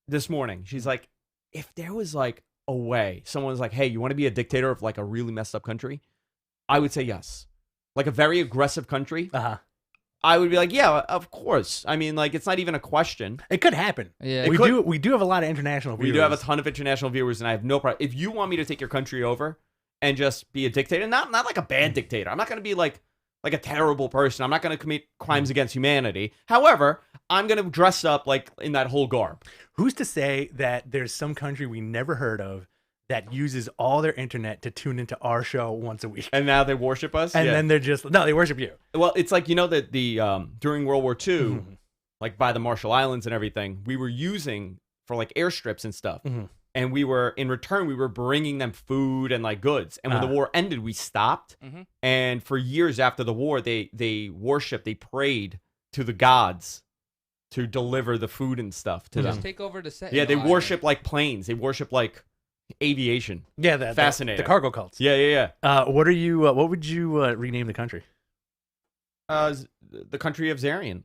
this morning, she's like, if there was like a way someone was like, hey, you want to be a dictator of like a really messed up country? I would say yes. Like a very aggressive country. I would be like, yeah, of course. I mean, like, it's not even a question. It could happen. Yeah. We do have a lot of international viewers. We do have a ton of international viewers, and I have no problem. If you want me to take your country over and just be a dictator, not like a bad dictator. I'm not going to be like a terrible person. I'm not going to commit crimes against humanity. However, I'm going to dress up like in that whole garb. Who's to say that there's some country we never heard of that uses all their internet to tune into our show once a week? And now they worship us? And then they're just, no, they worship you. Well, it's like, you know, that the during World War II, like by the Marshall Islands and everything, we were using for like airstrips and stuff. And we were, in return, we were bringing them food and like goods. And when the war ended, we stopped. And for years after the war, they worshiped, they prayed to the gods to deliver the food and stuff to them. Just take over the set. Yeah, they worship like planes. They worship like aviation. Yeah, fascinating. The cargo cults. Yeah. What would you rename the country? The country of Zarian.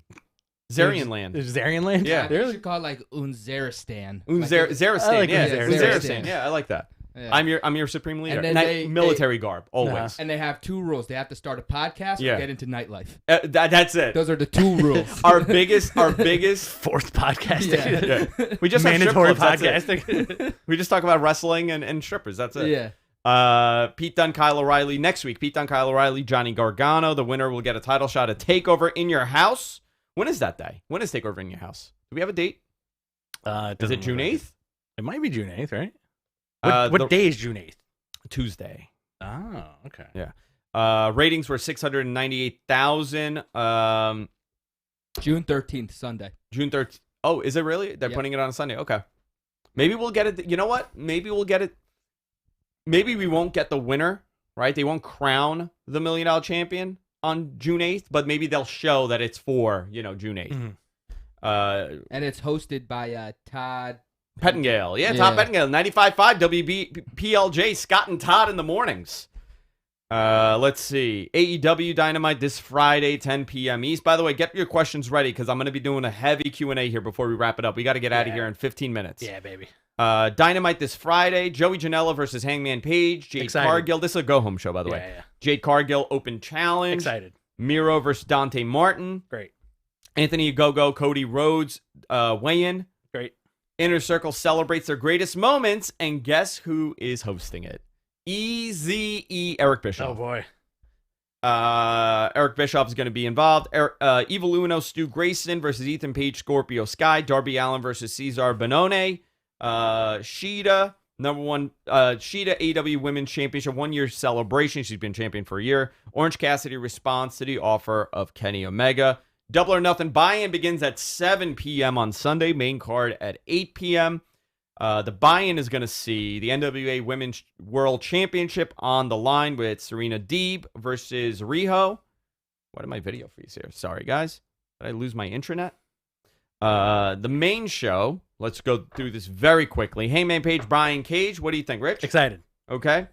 Zarian land. Zarian land? Yeah. You should call it like Unzaristan. Zaristan, I like yeah. Zaristan. Yeah, I like that. Yeah. I'm your supreme leader. And then military garb, always. And they have two rules. They have to start a podcast or get into nightlife. That's it. Those are the two rules. Our biggest Fourth podcasting. Yeah. We just mandatory have strip clubs, podcasting. we just talk about wrestling and strippers. That's it. Yeah. Pete Dunne, Kyle O'Reilly. Next week, Pete Dunne, Kyle O'Reilly, Johnny Gargano. The winner will get a title shot at TakeOver in your house. When is that day? When is TakeOver in your house? Do we have a date? Is it June 8th? It might be June 8th, right? What day is June 8th? Tuesday. Oh, okay. Yeah. Ratings were 698,000. June 13th, Sunday. June 13th. Oh, is it really? They're putting it on a Sunday. Okay. Maybe we'll get it. You know what? Maybe we'll get it. Maybe we won't get the winner, right? They won't crown the $1 million champion on June 8th, but maybe they'll show that it's for, June 8th. And it's hosted by Todd Pettingale. Yeah, Todd Pettingale. 95.5 WBPLJ. Scott and Todd in the mornings. Let's see. AEW Dynamite this Friday, 10 p.m. East. By the way, get your questions ready because I'm going to be doing a heavy Q&A here before we wrap it up. We got to get out of here in 15 minutes. Yeah, baby. Dynamite this Friday. Joey Janela versus Hangman Page. Jade Cargill. This is a go-home show, by the way. Yeah. Jade Cargill Open Challenge. Excited. Miro versus Dante Martin. Great. Anthony Ogogo, Cody Rhodes weigh-in. Great. Inner Circle celebrates their greatest moments, and guess who is hosting it? EZE Eric Bischoff. Oh, boy. Eric Bischoff is going to be involved. Evil Uno, Stu Grayson versus Ethan Page, Scorpio Sky. Darby Allin versus Cesar Bonone. Shida, Shida AEW Women's Championship 1-year celebration. She's been champion for a year. Orange Cassidy responds to the offer of Kenny Omega. Double or Nothing buy-in begins at 7 p.m. on Sunday. Main card at 8 p.m. The buy-in is going to see the NWA Women's World Championship on the line with Serena Deeb versus Riho. What did my video freeze here? Sorry, guys. Did I lose my intranet? The main show, let's go through this very quickly. Hangman Page, Brian Cage. What do you think, Rich? Excited. Okay.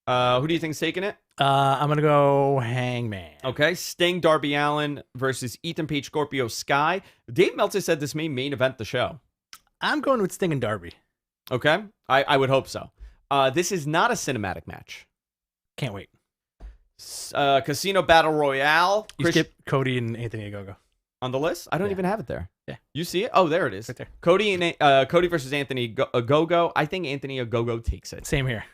Who do you think's taking it? I'm going to go Hangman. Okay. Sting, Darby Allin versus Ethan Page, Scorpio Sky. Dave Meltzer said this may main event the show. I'm going with Sting and Darby. Okay. I would hope so. This is not a cinematic match. Can't wait. Casino Battle Royale. You skip Cody and Anthony Ogogo. On the list? I don't even have it there. Yeah. You see it? Oh, there it is. Right there. Cody versus Anthony Ogogo. I think Anthony Ogogo takes it. Same here.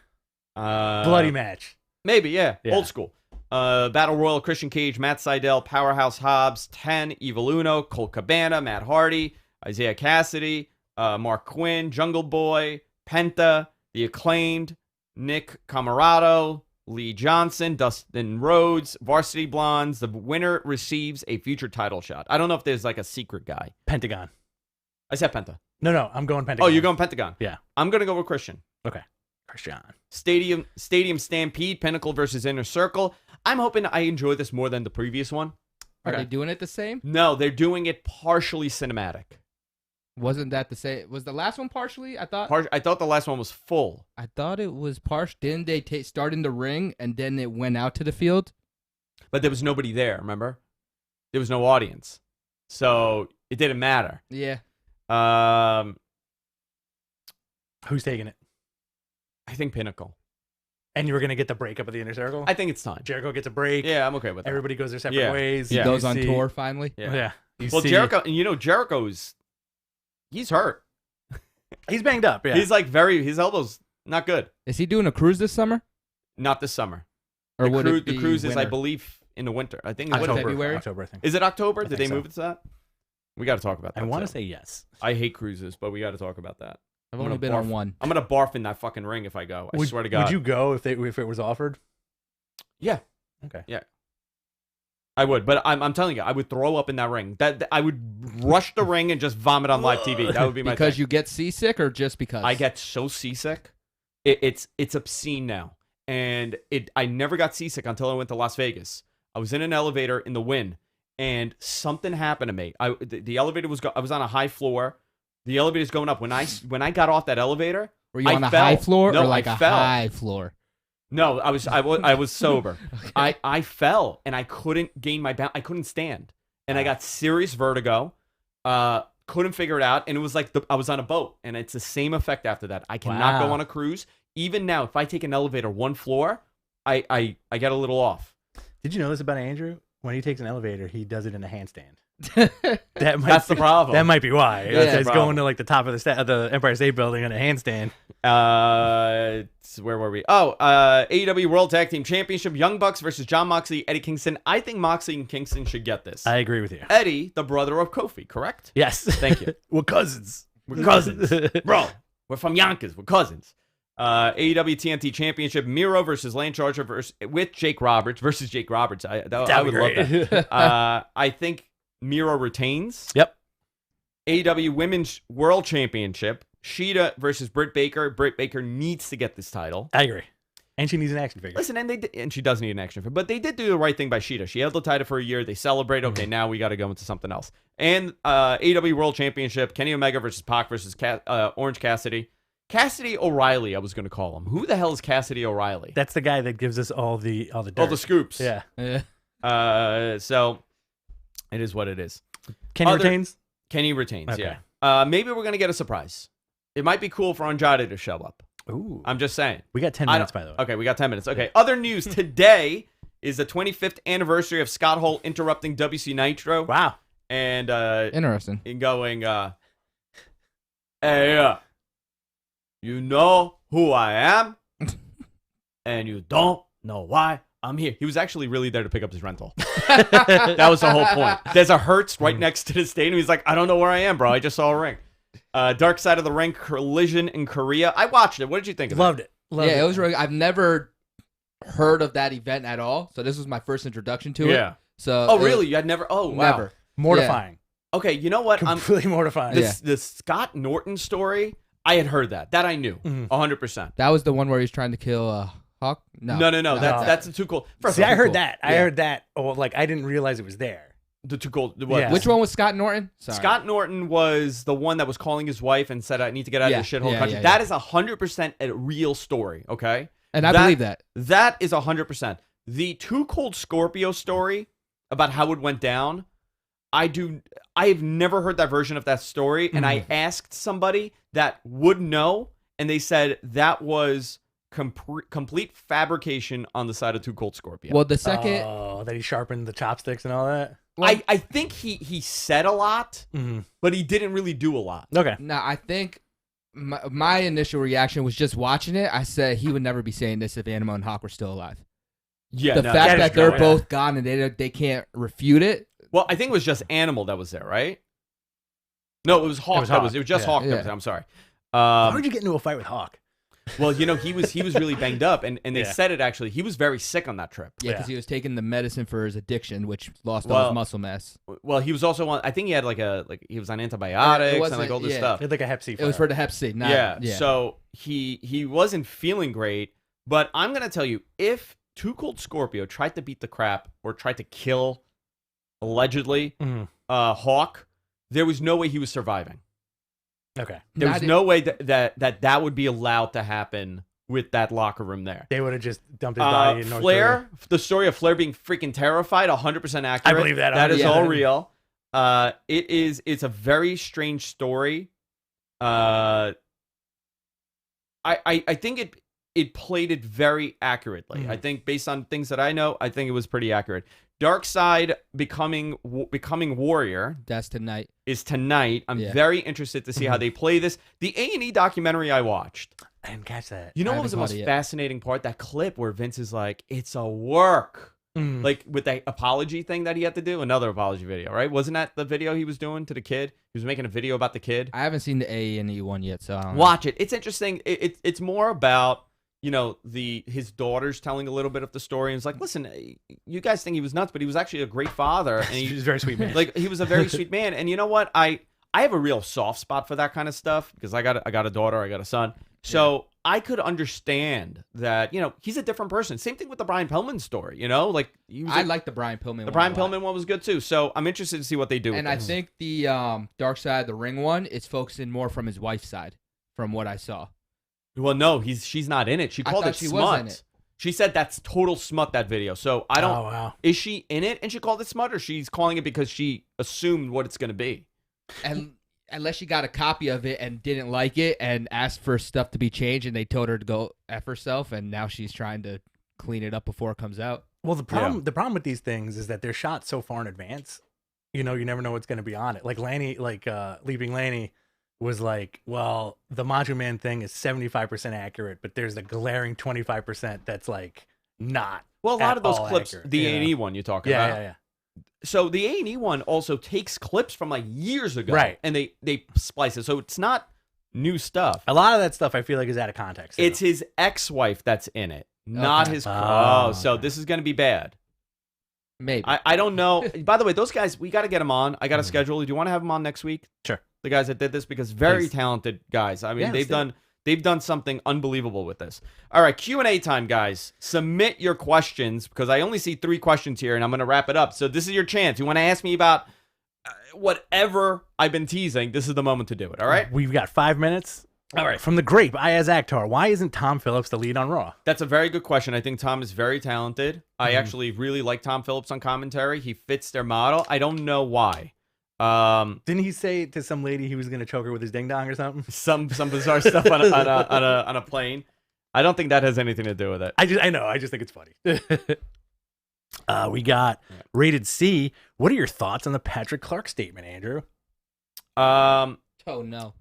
Bloody match. Maybe, yeah. Old school. Battle Royal, Christian Cage, Matt Sydal, Powerhouse Hobbs, 10, Evil Uno, Colt Cabana, Matt Hardy, Isaiah Cassidy, Mark Quinn, Jungle Boy, Penta, The Acclaimed, Nick Camarado, Lee Johnson, Dustin Rhodes, Varsity Blondes. The winner receives a future title shot. I don't know if there's like a secret guy. Pentagon. I said Penta. No, I'm going Pentagon. Oh, you're going Pentagon? Yeah. I'm going to go with Christian. Okay. Christian. Stadium Stampede, Pinnacle versus Inner Circle. I'm hoping I enjoy this more than the previous one. Are they doing it the same? No, they're doing it partially cinematic. Wasn't that the same? Was the last one partially? I thought. I thought the last one was full. I thought it was partial. Didn't they start in the ring and then it went out to the field? But there was nobody there, remember? There was no audience. So it didn't matter. Yeah. Who's taking it? I think Pinnacle. And you were going to get the breakup of the Inner Circle? I think it's time. Jericho gets a break. Yeah, I'm okay with that. Everybody goes their separate ways. He goes on tour finally. Yeah. Well, Jericho, Jericho's, he's hurt. He's banged up, yeah. He's like his elbow's not good. Is he doing a cruise this summer? Not this summer. Or the cruise is, I believe, in the winter. I think it's February. October, I think. Is it October? Did they so. move it to that? We got to talk about that. I want to say yes. I hate cruises, but we got to talk about that. I've only been on one. I'm gonna barf in that fucking ring if I go. I swear to God. Would you go if it was offered? Yeah. Okay. Yeah. I would, but I'm telling you, I would throw up in that ring. That I would rush the ring and just vomit on live TV. That would be my because thing. you get seasick or just because? I get so seasick. It's obscene now, and I never got seasick until I went to Las Vegas. I was in an elevator in the Wynn, and something happened to me. The elevator I was on a high floor. The elevator's going up. When I got off that elevator, were you on a high floor or like a fell. high floor? No, I was sober. Okay. I fell and I couldn't gain my balance. I couldn't stand, and I got serious vertigo. Couldn't figure it out, and it was like I was on a boat, and it's the same effect after that. I cannot go on a cruise. Even now, if I take an elevator one floor, I get a little off. Did you know this about Andrew? When he takes an elevator, he does it in a handstand. That's the problem. That might be why. Yeah, It's going to like the top of the Empire State Building in a handstand. Where were we? Oh, AEW World Tag Team Championship, Young Bucks versus Jon Moxley, Eddie Kingston. I think Moxley and Kingston should get this. I agree with you. Eddie, the brother of Kofi, correct? Yes. Thank you. We're cousins. We're cousins. Bro, we're from Yonkers. We're cousins. AEW TNT Championship, Miro versus Lance Archer with Jake Roberts versus Jake Roberts. I would love that. I think Miro retains. Yep. AEW Women's World Championship, Shida versus Britt Baker. Britt Baker needs to get this title. I agree. And she needs an action figure. Listen, and she does need an action figure, but they did do the right thing by Shida. She held the title for a year. They celebrate. Okay, now we got to go into something else. And AEW World Championship, Kenny Omega versus Pac versus Orange Cassidy. Cassidy O'Reilly, I was going to call him. Who the hell is Cassidy O'Reilly? That's the guy that gives us all the dirt. All the scoops. Yeah. So it is what it is. Kenny retains? Kenny retains, okay. yeah. Maybe we're going to get a surprise. it might be cool for Andrade to show up. Ooh. I'm just saying. We got 10 minutes, by the way. Okay, we got 10 minutes. Okay, other news today is the 25th anniversary of Scott Hall interrupting WC Nitro. Wow. And Interesting. going, hey, you know who I am, and you don't know why I'm here. He was actually really there to pick up his rental. That was the whole point. There's a Hertz right next to the stadium. He's like, I don't know where I am, bro. I just saw a ring. Dark Side of the Ring collision in Korea. I watched it. What did you think of it? Loved it. It was really. I've never heard of that event at all, so this was my first introduction to it. Yeah. So. Oh, really? You had never? Oh, wow. Never. Mortifying. Yeah. Okay, you know what? Completely mortifying. The Scott Norton story, I had heard that. That I knew. 100%. That was the one where he's trying to kill Hawk? No. No. That's too cool. See, I heard that. I heard that. Oh, like, I didn't realize it was there. The too cool. What? Yeah. Which one was Scott Norton? Sorry. Scott Norton was the one that was calling his wife and said, I need to get out of this shithole country. That is 100% a real story, okay? And I believe that. That is 100%. The Too Cold Scorpio story about how it went down, I have never heard that version of that story, and I asked somebody that would know, and they said that was complete fabrication on the side of Too Cold Scorpio. Well, the second... Oh, that he sharpened the chopsticks and all that? Well, I think he said a lot, but he didn't really do a lot. Okay. No, I think my initial reaction was just watching it. I said he would never be saying this if Animo and Hawk were still alive. Yeah, the fact that they're both gone and they can't refute it. Well, I think it was just Animal that was there, right? No, it was Hawk. It was just Hawk. That was there. I'm sorry. How did you get into a fight with Hawk? Well, you know, he was really banged up, and they said it actually. He was very sick on that trip. Yeah, because he was taking the medicine for his addiction, which lost all his muscle mass. Well, he was also on. I think he had he was on antibiotics and all this stuff. He had like a Hep C. It was for the Hep C. Yeah. So he wasn't feeling great. But I'm gonna tell you, if Too Cold Scorpio tried to beat the crap or tried to kill, allegedly, Hawk, there was no way he was surviving. Okay. There was no way that would be allowed to happen with that locker room there. They would have just dumped his body in North Flair, Korea. the story of Flair being freaking terrified, 100% accurate. I believe that. That is all real. It's a very strange story. I think it played it very accurately. I think based on things that I know, I think it was pretty accurate. Dark Side becoming Warrior. That's tonight. Is tonight. I'm very interested to see how they play this. The A&E documentary I watched. I didn't catch that. You know what was the most fascinating part? That clip where Vince is like, it's a work. Like with that apology thing that he had to do. Another apology video, right? Wasn't that the video he was doing to the kid? He was making a video about the kid. I haven't seen the A&E one yet, so I don't know. Watch it. It's interesting. It's more about... You know, his daughter's telling a little bit of the story, and it's like, listen, you guys think he was nuts, but he was actually a great father, and he was a very sweet man. Like he was a very sweet man, and you know what? I have a real soft spot for that kind of stuff because I got a daughter, I got a son, so I could understand that. You know, he's a different person. Same thing with the Brian Pillman story. You know, like I like the Brian Pillman. The Brian Pillman one was good too. So I'm interested to see what they do. And I think the Dark Side of the Ring one is focusing more from his wife's side, from what I saw. Well, no, she's not in it. She called it smut. Was in it. She said that's total smut, that video. So I don't. Oh, wow. Is she in it and she called it smut, or she's calling it because she assumed what it's going to be? And unless she got a copy of it and didn't like it and asked for stuff to be changed, and they told her to go F herself, and now she's trying to clean it up before it comes out. Well, the problem with these things is that they're shot so far in advance. You know, you never know what's going to be on it. Like Lanny, Leaping Lanny was like, well, the Macho Man thing is 75% accurate, but there's the glaring 25% that's like not. Well, a lot of those clips, accurate, the A&E one you talk about. Yeah. So the A&E one also takes clips from like years ago, right? And they splice it, so it's not new stuff. A lot of that stuff I feel like is out of context. It's his ex-wife that's in it, not his. So this is going to be bad. Maybe. I don't know. By the way, those guys, we got to get them on. I got a schedule. Do you want to have them on next week? Sure. The guys that did this, because very talented guys. I mean, they've done something unbelievable with this. All right, Q&A time, guys. Submit your questions, because I only see 3 questions here, and I'm going to wrap it up. So this is your chance. You want to ask me about whatever I've been teasing, this is the moment to do it, all right? We've got 5 minutes. All right. From the Grape, Ayaz Akhtar, why isn't Tom Phillips the lead on Raw? That's a very good question. I think Tom is very talented. I actually really like Tom Phillips on commentary. He fits their model. I don't know why. Didn't he say to some lady he was going to choke her with his ding dong or something? Some bizarre stuff on a plane. I don't think that has anything to do with it. I know. I just think it's funny. We got Rated C. What are your thoughts on the Patrick Clark statement, Andrew? Oh no.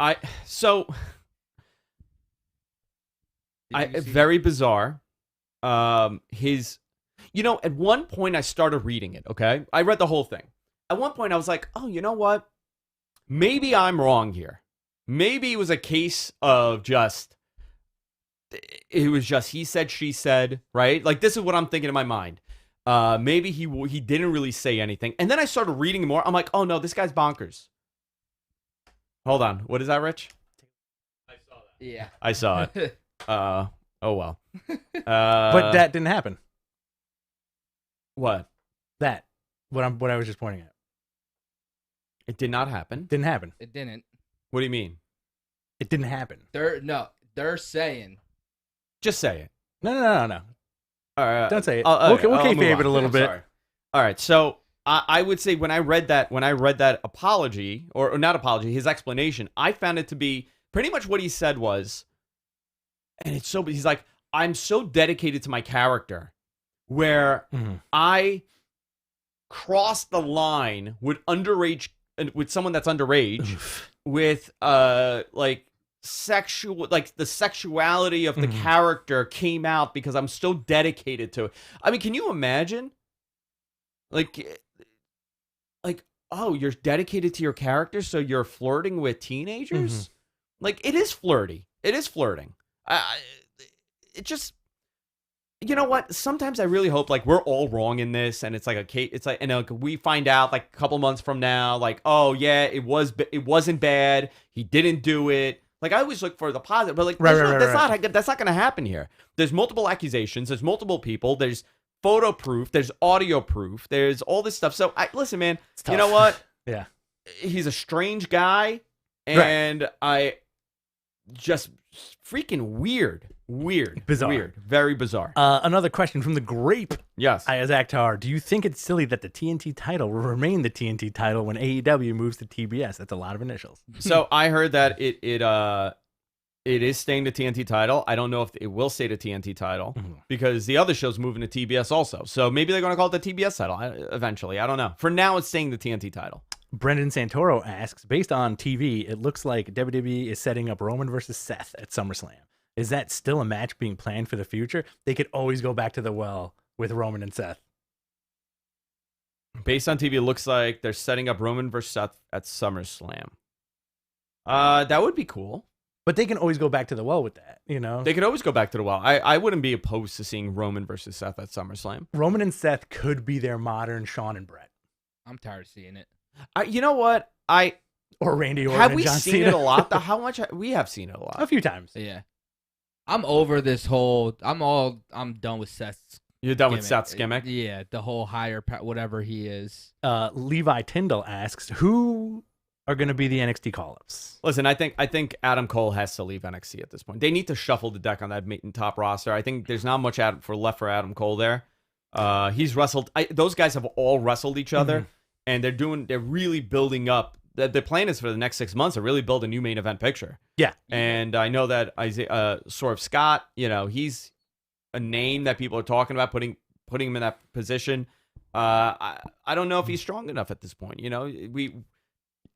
Very bizarre. At one point I started reading it. Okay, I read the whole thing. At one point I was like, oh, you know what? Maybe I'm wrong here. Maybe it was a case of it was just he said, she said, right? Like, this is what I'm thinking in my mind. Maybe he didn't really say anything. And then I started reading more. I'm like, oh no, this guy's bonkers. Hold on. What is that, Rich? I saw that. Yeah. I saw it. Oh well. But that didn't happen. What? That. What I was just pointing at. It did not happen. Didn't happen. It didn't. What do you mean? It didn't happen. They're saying. Just say it. No. All right. Don't say it. We'll kayfabe it a little bit. Sorry. All right. So I would say when I read that apology or not apology, his explanation, I found it to be pretty much what he said was, and he's like, I'm so dedicated to my character, where I crossed the line with someone that's underage, with like sexual, like the sexuality of the character came out because I'm so dedicated to it. I mean, can you imagine? Like, oh, you're dedicated to your character, so you're flirting with teenagers? Like, it is flirty. It is flirting. It just, you know what? Sometimes I really hope, like, we're all wrong in this, and it's like and we find out like a couple months from now, like, oh yeah, it wasn't bad. He didn't do it. Like, I always look for the positive, but like, that's not going to happen here. There's multiple accusations. There's multiple people. There's photo proof. There's audio proof. There's all this stuff. So listen, man. You know what? Yeah. He's a strange guy, and I just freaking weird, bizarre, weird, very bizarre. Another question from the Grape. Yes. As Akhtar, do you think it's silly that the TNT title will remain the TNT title when AEW moves to TBS? That's a lot of initials. So I heard that it is staying the TNT title. I don't know if it will stay the TNT title because the other show's moving to TBS also. So maybe they're going to call it the TBS title eventually. I don't know. For now, it's staying the TNT title. Brendan Santoro asks, based on TV, it looks like WWE is setting up Roman versus Seth at SummerSlam. Is that still a match being planned for the future? They could always go back to the well with Roman and Seth. Based on TV, it looks like they're setting up Roman versus Seth at SummerSlam. That would be cool. But they can always go back to the well with that, you know? They could always go back to the well. I wouldn't be opposed to seeing Roman versus Seth at SummerSlam. Roman and Seth could be their modern Shawn and Brett. I'm tired of seeing it. You know what? Or Randy Orton have we and John seen Cena. it a lot? How much we have seen it a lot? A few times. Yeah. I'm over this whole. I'm done with Seth's. You're done gimmick. with Seth's gimmick? Yeah, the whole higher whatever he is. Levi Tyndall asks, who are going to be the NXT call-ups? Listen, I think Adam Cole has to leave NXT at this point. They need to shuffle the deck on that top roster. I think there's not much left for Adam Cole there. He's wrestled. Those guys have all wrestled each other, and they're really building up. The plan is for the next 6 months to really build a new main event picture. Yeah. And I know that Swerve Scott, he's a name that people are talking about, putting him in that position. I don't know if he's strong enough at this point.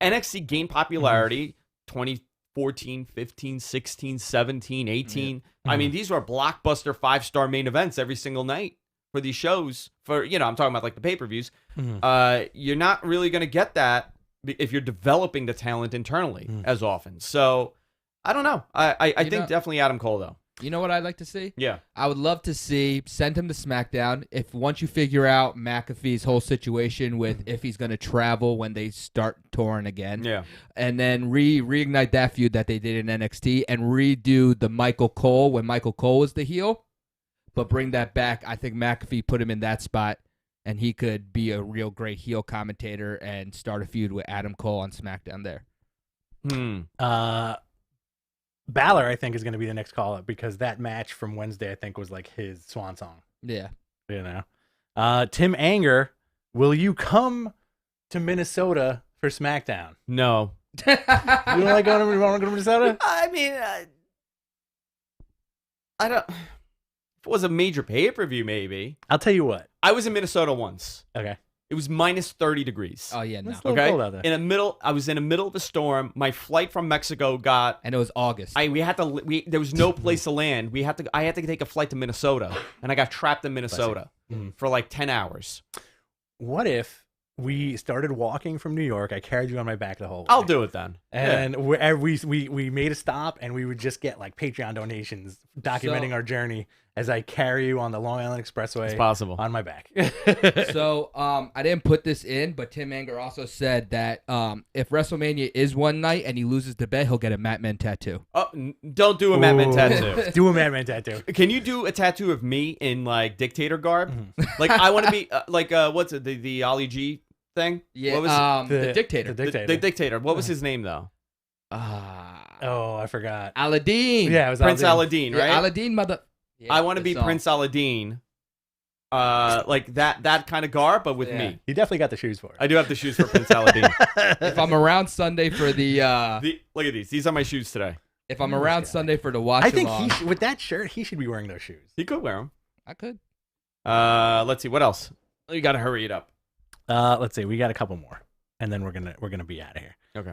NXT gained popularity 2014, 15, 16, 17, 18. I mean, these were blockbuster 5-star main events every single night for these shows. I'm talking about like the pay-per-views. You're not really going to get that if you're developing the talent internally as often. So I don't know. I think definitely Adam Cole, though. You know what I'd like to see? Yeah. I would love to send him to SmackDown. If once you figure out McAfee's whole situation with if he's going to travel when they start touring again. Yeah. And then reignite that feud that they did in NXT and redo the Michael Cole when Michael Cole was the heel. But bring that back. I think McAfee put him in that spot and he could be a real great heel commentator and start a feud with Adam Cole on SmackDown there. Balor, I think, is going to be the next call-up because that match from Wednesday, I think, was like his swan song. Yeah. Tim Anger, will you come to Minnesota for SmackDown. No. You don't like going to Minnesota? I mean, I don't. If it was a major pay-per-view, maybe. I'll tell you what. I was in Minnesota once. Okay. It was minus 30 degrees. Oh yeah, no. It's a little cold out there. I was in the middle of a storm. My flight from Mexico got. And it was August. There was no place to land. I had to take a flight to Minnesota, and I got trapped in Minnesota for like 10 hours. What if we started walking from New York? I carried you on my back the whole way. I'll do it then. And we made a stop, and we would just get like Patreon donations documenting our journey as I carry you on the Long Island Expressway. It's possible. On my back. So I didn't put this in, but Tim Anger also said that if WrestleMania is one night and he loses the bet, he'll get a Madman tattoo. Oh, don't do a Madman tattoo. Do a Madman tattoo. Can you do a tattoo of me in like dictator garb? Like I want to be what's it, the Ali G thing? Yeah, what was the dictator. The dictator. What was his name though? Oh, I forgot. Aladdin. Yeah, it was Prince Aladdin. Aladdin, right? Yeah, Aladdin, mother. Yeah, I want to be Prince Aladdin, like that kind of garb, but with me. You definitely got the shoes for it. I do have the shoes for Prince Aladdin. If I'm around Sunday for the, look at these. These are my shoes today. if I'm around Sunday for the watch I think along, with that shirt, he should be wearing those shoes. He could wear them. I could. Let's see what else. You got to hurry it up. Let's see. We got a couple more, and then we're gonna be out of here. Okay.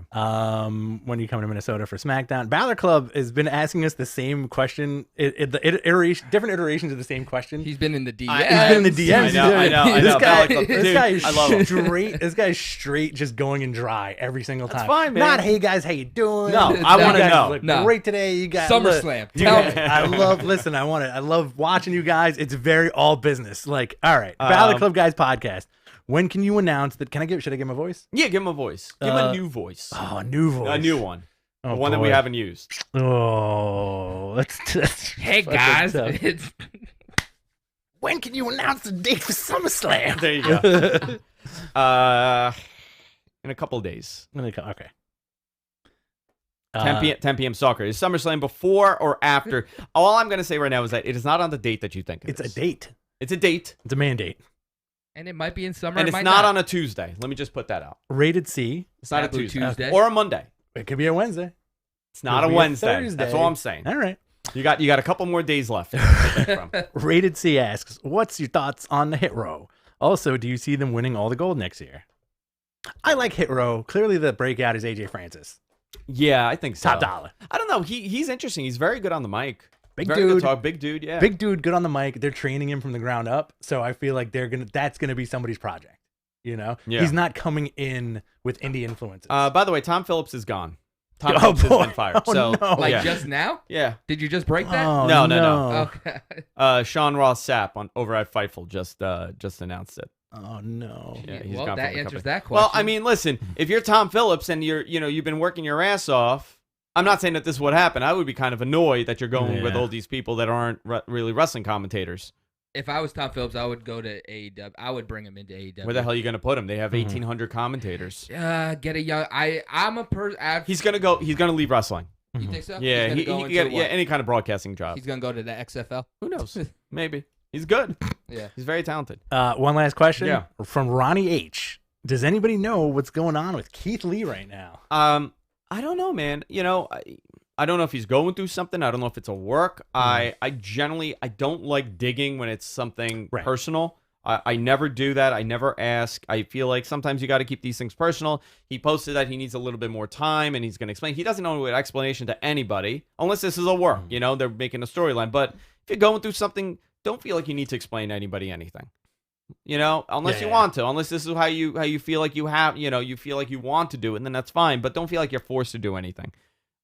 When you come to Minnesota for SmackDown, Balor Club has been asking us the same question. Different iterations of the same question. He's been in the DMs. He's been in the DMs. I know. This guy is I love him. straight. This guy's straight, just going in dry every single time. That's fine, man. Not, hey guys, how you doing? No, I want to know. Look great today. You guys. SummerSlam. Look, Tell me. I love. Listen, I want it. I love watching you guys. It's very all business. Like, all right, Balor Club guys podcast. When can you announce that? Should I give him a voice? Yeah, give him a voice. Give him a new voice. Oh, a new voice. A new one. Oh, one that we haven't used. Oh, that's Hey fucking guys, tough. When can you announce the date for SummerSlam? There you go. In a couple of days. Okay. 10 p.m. soccer. Is SummerSlam before or after? All I'm going to say right now is that it is not on the date that you think it It's is. a date. It's a date. It's a mandate. and it might be in summer. And it it's might not on a Tuesday. Let me just put that out. Rated C. It's not Taboo a Tuesday. Tuesday. Or a Monday. It could be a Wednesday. It's not Could a be a Wednesday. Thursday. That's all I'm saying. All right. You got a couple more days left. to pick from. Rated C asks, what's your thoughts on the Hit Row? Also, do you see them winning all the gold next year? I like Hit Row. Clearly, the breakout is AJ Francis. Yeah, I think so. Top dollar. I don't know. He's interesting. He's very good on the mic. Big very dude. Good talk. Big dude. Yeah. Big dude, good on the mic. They're training him from the ground up. So I feel like that's gonna be somebody's project. You know? Yeah. He's not coming in with indie influences. By the way, Tom Phillips is gone. Tom Oh, Phillips has boy. been fired. Oh, so no. Like yeah. just now? Yeah. Did you just break that? Oh, No. Okay. Sean Ross Sapp over at Fightful just announced it. Oh no. Yeah, he's well, gone that from the answers company. that question. Well, I mean, listen, if you're Tom Phillips and you've been working your ass off, I'm not saying that this would happen. I would be kind of annoyed that you're going with all these people that aren't really wrestling commentators. if I was Tom Phillips, I would go to AEW. I would bring him into AEW. Where the hell are you going to put him? They have 1,800 commentators. Get a young. I'm a person. He's going to go. He's going to leave wrestling. You think so? Yeah, He's he gonna go can get into what? any kind of broadcasting job. He's gonna go to the XFL. Who knows? Maybe. He's good. Yeah. He's very talented. One last question. Yeah. From Ronnie H. Does anybody know what's going on with Keith Lee right now? I don't know, man. I don't know if he's going through something. I don't know if it's a work. I generally don't like digging when it's something personal. I never do that. I never ask. I feel like sometimes you got to keep these things personal. He posted that he needs a little bit more time and he's going to explain. He doesn't know an explanation to anybody unless this is a work. They're making a storyline. But if you're going through something, don't feel like you need to explain to anybody anything. Unless you want to. Unless this is how you feel like you have. You feel like you want to do it, and then that's fine. But don't feel like you're forced to do anything.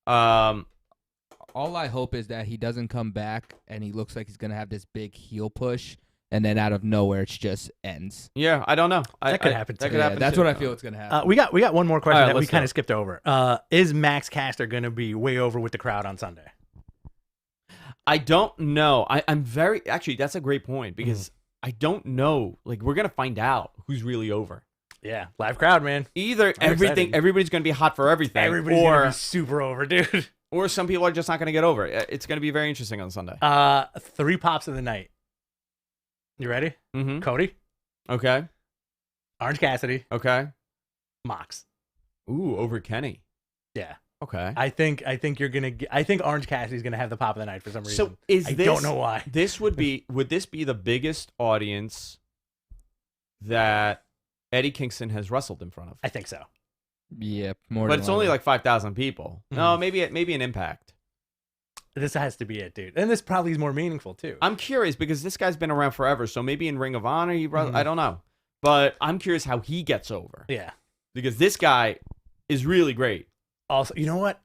All I hope is that he doesn't come back and he looks like he's gonna have this big heel push. And then out of nowhere, it just ends. Yeah, I don't know. That could happen. That could happen. That's too. what I feel it's gonna happen. We got one more question All right, that we let's kind go. of skipped over. Is Max Caster going to be way over with the crowd on Sunday? I don't know. I'm very actually. That's a great point because I don't know. Like we're gonna find out who's really over. Yeah, live crowd, man. Either I'm excited. everybody's gonna be hot for everything, Everybody's going to be super over, dude. or some people are just not gonna get over it. It's gonna be very interesting on Sunday. 3 pops of the night. You ready? Mm-hmm. Cody, Okay. Orange Cassidy, Okay. Mox. Ooh, over Kenny. Yeah. Okay. I think you're gonna. I think Orange Cassidy's gonna have the pop of the night for some reason. So I don't know why. Would this be the biggest audience that Eddie Kingston has wrestled in front of? I think so. Yeah, more. But than it's only likely. like 5,000 people. No, maybe an Impact. This has to be it, dude. And this probably is more meaningful too. I'm curious because this guy's been around forever. So maybe in Ring of Honor, I don't know. But I'm curious how he gets over. Yeah. Because this guy is really great. Also, you know what?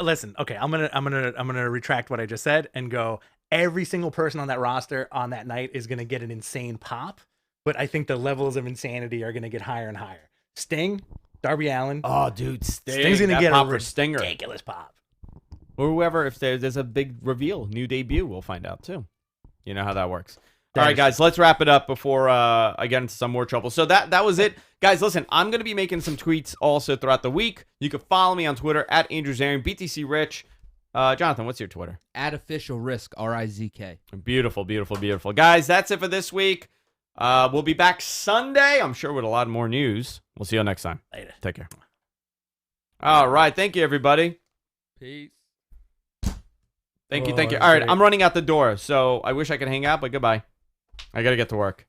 Listen. Okay, I'm gonna retract what I just said and go. Every single person on that roster on that night is gonna get an insane pop, but I think the levels of insanity are gonna get higher and higher. Sting, Darby Allin. Oh, dude, Sting's gonna get pop a for Stinger. ridiculous pop. Or whoever, if there's a big reveal, new debut, we'll find out too. You know how that works. All right, guys, let's wrap it up before I get into some more trouble. So that was it. Guys, listen, I'm going to be making some tweets also throughout the week. You can follow me on Twitter at Andrew Zarian, BTC Rich. Jonathan, what's your Twitter? @official risk RIZK. Beautiful, beautiful, beautiful. Guys, that's it for this week. We'll be back Sunday, I'm sure, with a lot more news. We'll see you next time. Later. Take care. All right. Thank you, everybody. Peace. Thank you. All right, I'm running out the door, so I wish I could hang out, but goodbye. I got to get to work.